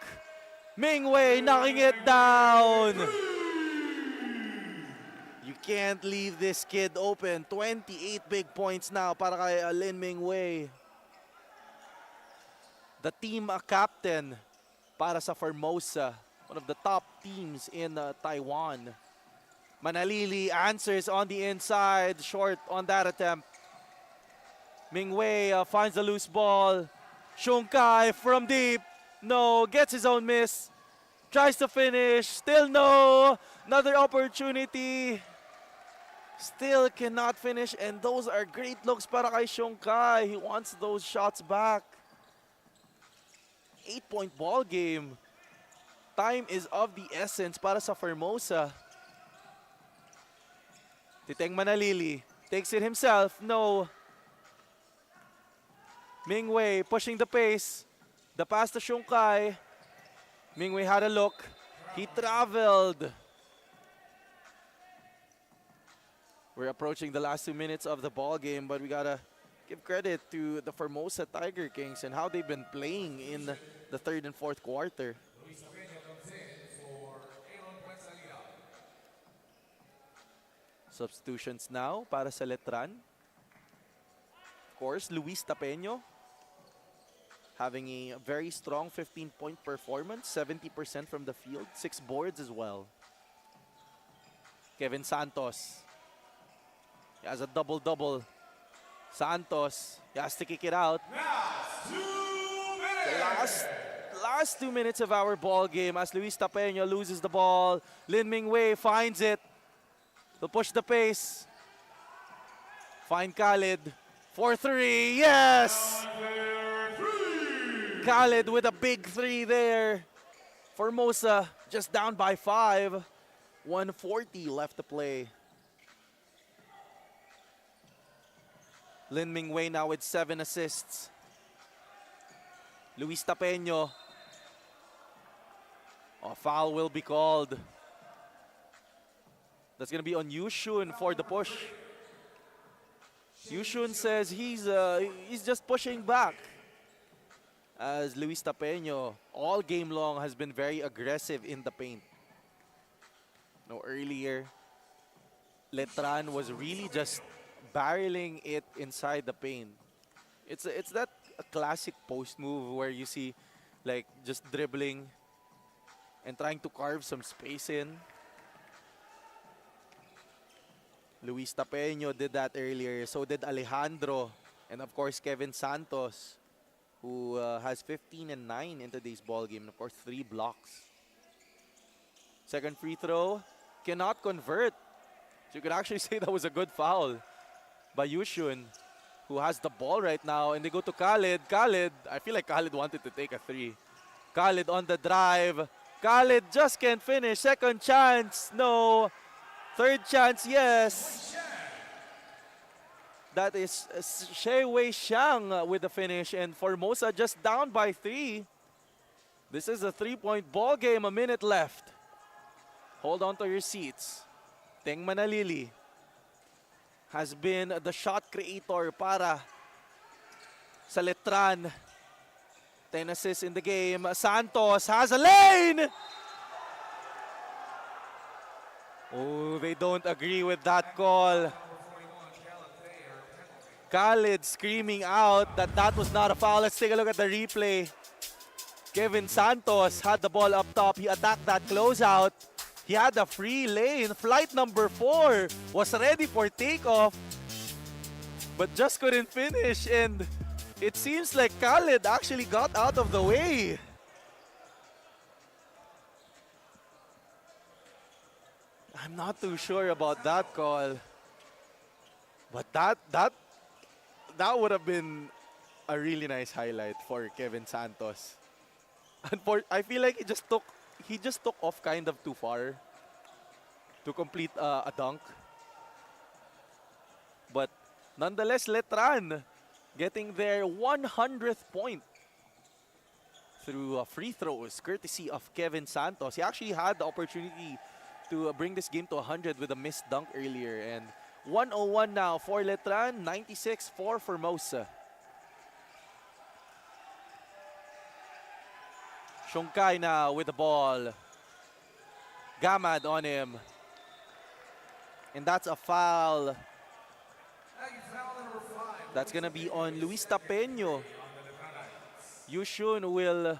Ming Wei knocking it down. You can't leave this kid open. 28 big points now para kay Lin Ming Wei. The team captain para sa Formosa. One of the top teams in Taiwan. Manalili answers on the inside. Short on that attempt. Ming Wei finds the loose ball. Shunkai from deep. No, gets his own miss. Tries to finish. Still no. Another opportunity. Still cannot finish. And those are great looks para kay Shunkai. He wants those shots back. 8-point ball game. Time is of the essence para sa Formosa. Titeng Manalili takes it himself. No. Ming Wei pushing the pace. The pass to Shunkai. Ming Wei had a look. He traveled. We're approaching the last 2 minutes of the ball game, but we gotta give credit to the Formosa Tiger Kings and how they've been playing in the third and fourth quarter. Substitutions now para sa Letran. Of course, Luis Tapeño having a very strong 15-point performance, 70% from the field, 6 boards as well. Kevin Santos, he has a double-double. Santos, he has to kick it out. The last 2 minutes of our ball game as Luis Tapeño loses the ball. Lin Ming Wei finds it. They'll push the pace. Find Khaled. 4-3. Yes! Khaled with a big 3 there. Formosa just down by 5. 1:40 left to play. Lin Ming Wei now with 7 assists. Luis Tapeño. A foul will be called. That's going to be on Yushun for the push. Yushun says he's just pushing back. As Luis Tapeño all game long has been very aggressive in the paint. No, earlier, Letran was really just barreling it inside the paint. It's that a classic post move where you see like just dribbling and trying to carve some space in. Luis Tapeño did that earlier. So did Alejandro. And of course, Kevin Santos, who has 15 and 9 in today's ball game. And of course, 3 blocks. Second free throw, cannot convert. So you could actually say that was a good foul by Yushun, who has the ball right now. And they go to Khaled. Khaled, I feel like Khaled wanted to take a 3. Khaled on the drive. Khaled just can't finish. Second chance, no. Third chance, yes. That is Shei Wei Xiang with the finish. And Formosa just down by 3. This is a 3-point ball game. A minute left. Hold on to your seats. Teng Manalili has been the shot creator para sa Letran. 10 assists in the game. Santos has a lane! Oh, they don't agree with that call. Khaled screaming out that that was not a foul. Let's take a look at the replay. Kevin Santos had the ball up top. He attacked that closeout. He had a free lane. Flight number 4 was ready for takeoff, but just couldn't finish. And it seems like Khaled actually got out of the way. I'm not too sure about that call. But that would have been a really nice highlight for Kevin Santos. I feel like he just took off kind of too far to complete a dunk. But nonetheless, Letran getting their 100th point through free throws, courtesy of Kevin Santos. He actually had the opportunity to bring this game to 100 with a missed dunk earlier. And 101 now for Letran, 96 for Formosa. Shongkai now with the ball. Gamad on him. And that's a foul. That's going to be on Luis Tapeño. Yushun will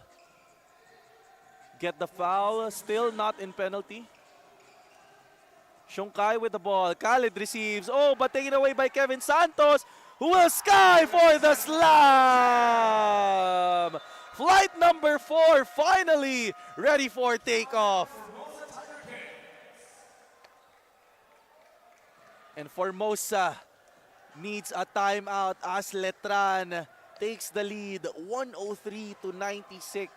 get the foul. Still not in penalty. Shongkai with the ball. Khalid receives. Oh, but taken away by Kevin Santos, who will sky for the slam. Flight number 4 finally ready for takeoff. And Formosa needs a timeout as Letran takes the lead 103-96.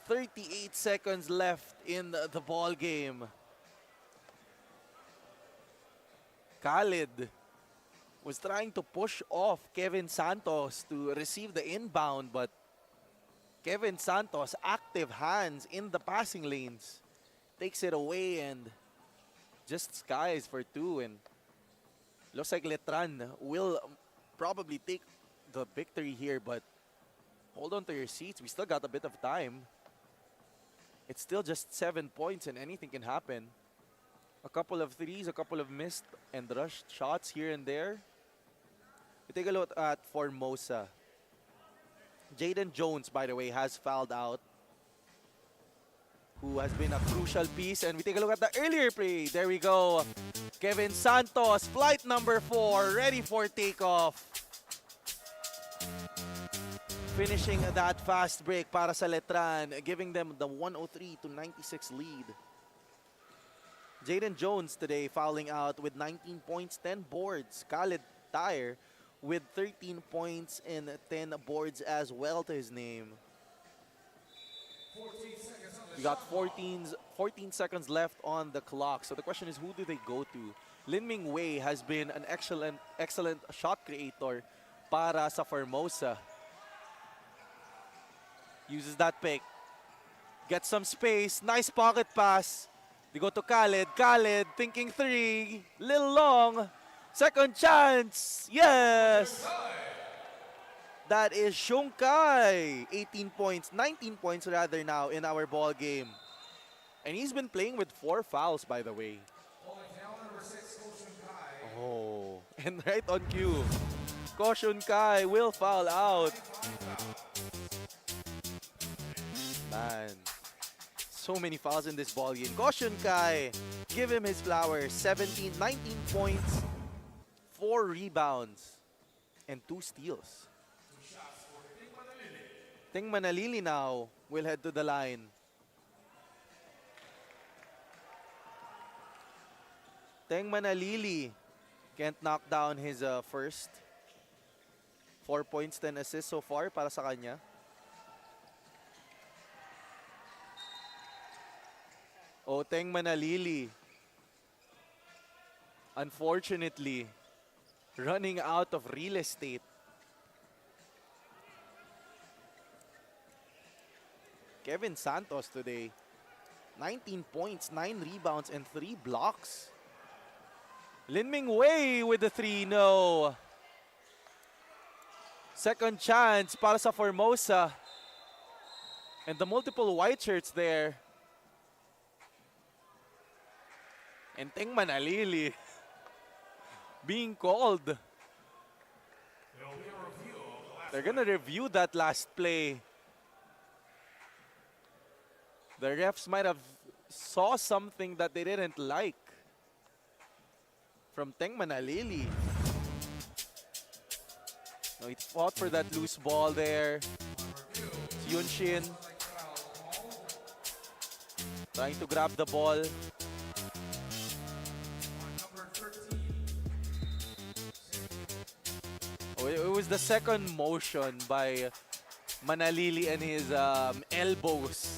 38 seconds left in the ball game. Khalid was trying to push off Kevin Santos to receive the inbound, but Kevin Santos, active hands in the passing lanes, takes it away and just skies for 2. And looks like Letran will probably take the victory here, but hold on to your seats. We still got a bit of time. It's still just 7 points and anything can happen. A couple of threes, a couple of missed and rushed shots here and there. We take a look at Formosa. Jaden Jones, by the way, has fouled out, who has been a crucial piece. And we take a look at the earlier play. There we go. Kevin Santos, flight number 4, ready for takeoff. Finishing that fast break para sa Letran, giving them the 103-96 lead. Jaden Jones today fouling out with 19 points, 10 boards. Khalid Tyre with 13 points and 10 boards as well to his name. We got 14 seconds left on the clock. So the question is, who do they go to? Lin Ming Wei has been an excellent shot creator para sa Formosa. Uses that pick. Gets some space. Nice pocket pass. They go to Khalid. Khalid thinking 3. Little long. Second chance. Yes. That is Shongkai. 18 points. 19 points rather now in our ball game. And he's been playing with 4 fouls, by the way. Oh. And right on cue. Ko Shongkai will foul out. Man. So many fouls in this ball game. Ko Shongkai, give him his flowers. 19 points, 4 rebounds, and 2 steals. Ting Manalili now will head to the line. Ting Manalili can't knock down his first. 4 points, 10 assists so far para sa kanya. Teng Manalili, unfortunately, running out of real estate. Kevin Santos today, 19 points, 9 rebounds, and 3 blocks. Lin Ming Wei with the 3, no. Second chance para sa Formosa. And the multiple white shirts there. And Ting Manalili being called. They're gonna review that last play. The refs might have saw something that they didn't like from Ting Manalili. No, he fought for that loose ball there. Yunshin trying to grab the ball. is the second motion by Manalili and his elbows.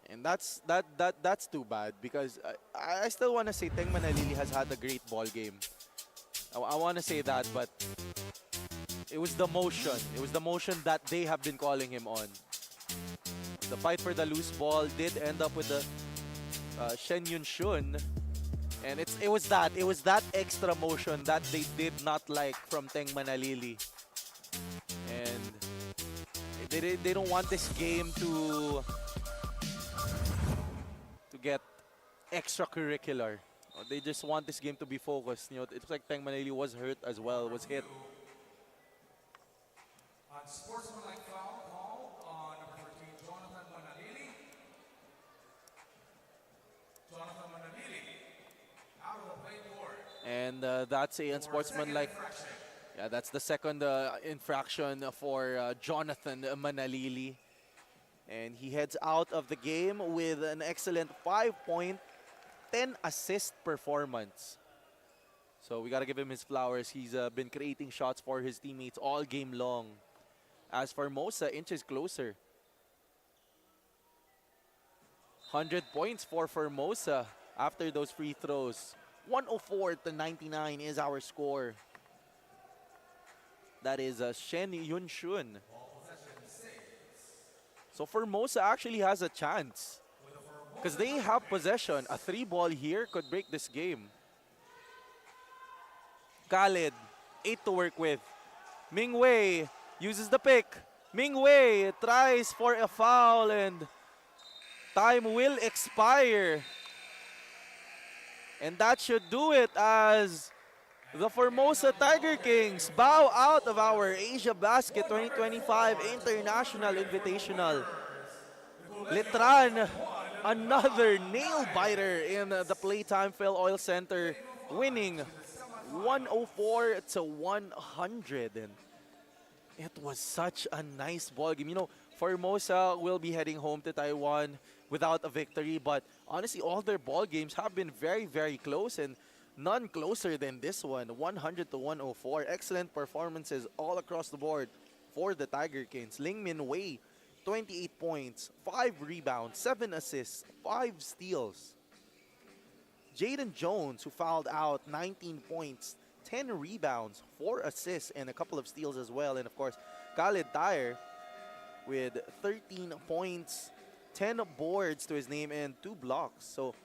And that's too bad because I still want to say Teng Manalili has had a great ball game. I want to say that, but it was the motion. It was the motion that they have been calling him on. The fight for the loose ball did end up with the Shen Yun Shun. And it was that extra motion that they did not like from Teng Manalili. And they don't want this game to get extracurricular. They just want this game to be focused. You know, it looks like Teng Manalili was hurt as well, was hit. Unsportsmanlike foul called on number 13, Jonathan Manalili. Jonathan Manalili out of the play court. And that's a unsportsmanlike. Yeah, that's the second infraction for Jonathan Manalili. And he heads out of the game with an excellent 5-point, 10-assist performance. So we got to give him his flowers. He's been creating shots for his teammates all game long. As Formosa inches closer. 100 points for Formosa after those free throws. 104-99 is our score. That is Shen Yun Shun. So Formosa actually has a chance because they have possession. A 3-ball here could break this game. Khalid, 8 to work with. Ming Wei uses the pick. Ming Wei tries for a foul and time will expire. And that should do it as the Formosa Tiger Kings bow out of our Asiabasket 2025 International Invitational. Letran, another nail-biter in the Playtime FilOil Center, winning 104-100. And it was such a nice ball game. You know, Formosa will be heading home to Taiwan without a victory, but honestly, all their ball games have been very, very close and none closer than this one, 100-104. Excellent performances all across the board for the Tiger Kings. Lin Ming Wei, 28 points, 5 rebounds, 7 assists, 5 steals. Jaden Jones, who fouled out, 19 points, 10 rebounds, 4 assists, and a couple of steals as well. And of course, Khalid Tyre with 13 points, 10 boards to his name, and 2 blocks. So,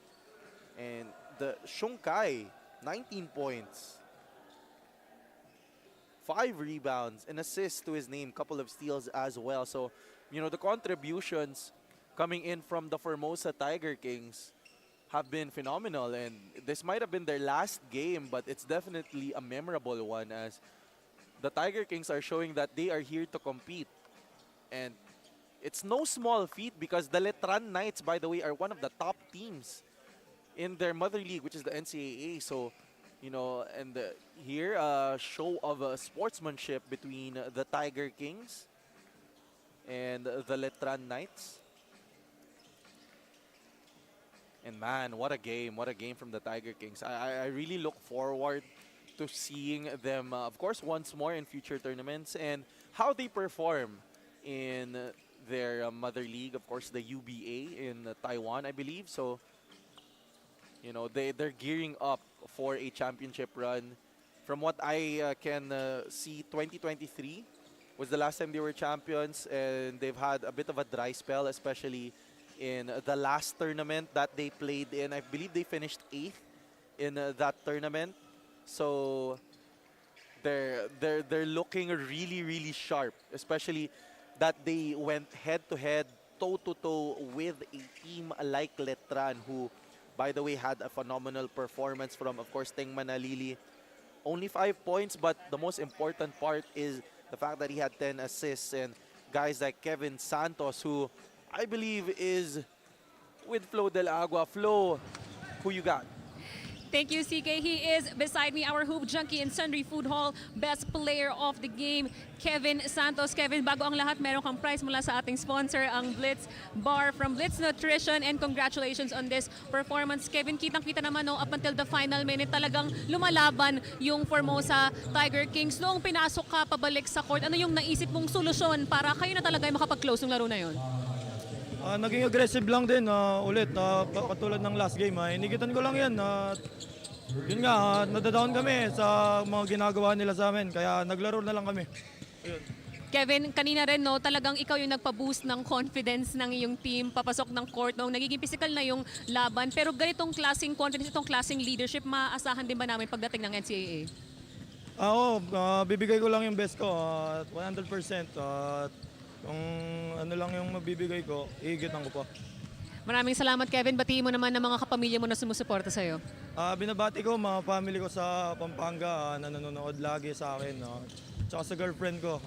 and the Shunkai, 19 points, 5 rebounds, an assist to his name, couple of steals as well. So, you know, the contributions coming in from the Formosa Tiger Kings have been phenomenal. And this might have been their last game, but it's definitely a memorable one as the Tiger Kings are showing that they are here to compete. And it's no small feat because the Letran Knights, by the way, are one of the top teams in their mother league, which is the NCAA. So, you know, and here a show of sportsmanship between the Tiger Kings and the Letran Knights. And man, what a game from the Tiger Kings. I really look forward to seeing them, of course, once more in future tournaments and how they perform in their mother league, of course, the UBA in Taiwan, I believe. So, you know, they're gearing up for a championship run. From what I can see, 2023 was the last time they were champions, and they've had a bit of a dry spell, especially in the last tournament that they played in. I believe they finished 8th in that tournament. So they're looking really, really sharp, especially that they went head-to-head, toe-to-toe with a team like Letran, who, by the way, had a phenomenal performance from, of course, Teng Manalili. Only 5 points, but the most important part is the fact that he had 10 assists. And guys like Kevin Santos, who I believe is with Flo Del Agua. Flo, who you got? Thank you, CK. He is beside me, our hoop junkie in Sundry Food Hall, best player of the game, Kevin Santos. Kevin, bago ang lahat, meron kang prize mula sa ating sponsor, ang Blitz Bar from Blitz Nutrition, and congratulations on this performance. Kevin, kitang-kita naman, no, up until the final minute, talagang lumalaban yung Formosa Tiger Kings. Noong pinasok ka pabalik sa court, ano yung naisip mong solusyon para kayo na talaga ay makapag-close ng laro na yun? Naging aggressive lang din ulit, katulad ng last game. Inigitan ko lang yan. Yun nga, nadadown kami sa mga ginagawa nila sa amin, kaya naglaro na lang kami. Ayun. Kevin, kanina rin, no, talagang ikaw yung nagpa-boost ng confidence ng iyong team, papasok ng court, no, nagiging physical na yung laban. Pero ganitong klaseng confidence, itong klaseng leadership, maaasahan din ba namin pagdating ng NCAA? Oo, bibigay ko lang yung best ko, 100%. Kung ano lang yung mabibigay ko, iigitan ko pa. Maraming salamat, Kevin. Batiin mo naman ng mga kapamilya mo na sumusuporta sa'yo. Binabati ko mga family ko sa Pampanga na nanonood lagi sa akin. Tsaka sa girlfriend ko.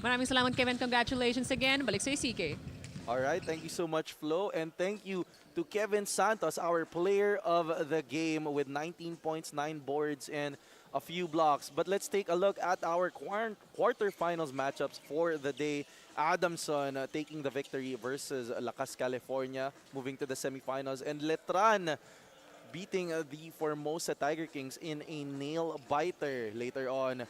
Maraming salamat, Kevin. Congratulations again. Balik sa'yo, CK. All right, thank you so much, Flo, and thank you to Kevin Santos, our player of the game with 19 points, 9 boards, and a few blocks. But let's take a look at our quarterfinals matchups for the day. Adamson taking the victory versus Lakas, California, moving to the semifinals, and Letran beating the Formosa Tiger Kings in a nail-biter later on.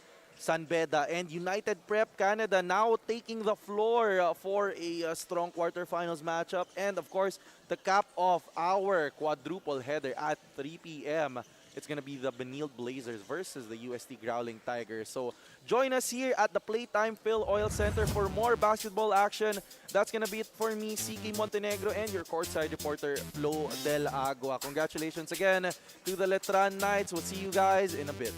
Beda and United Prep Canada now taking the floor for a strong quarterfinals matchup. And of course, the cap of our quadruple header at 3 p.m. It's going to be the Benilde Blazers versus the UST Growling Tigers. So join us here at the Playtime FilOil Center for more basketball action. That's going to be it for me, CK Montenegro, and your courtside reporter, Flo Del Agua. Congratulations again to the Letran Knights. We'll see you guys in a bit.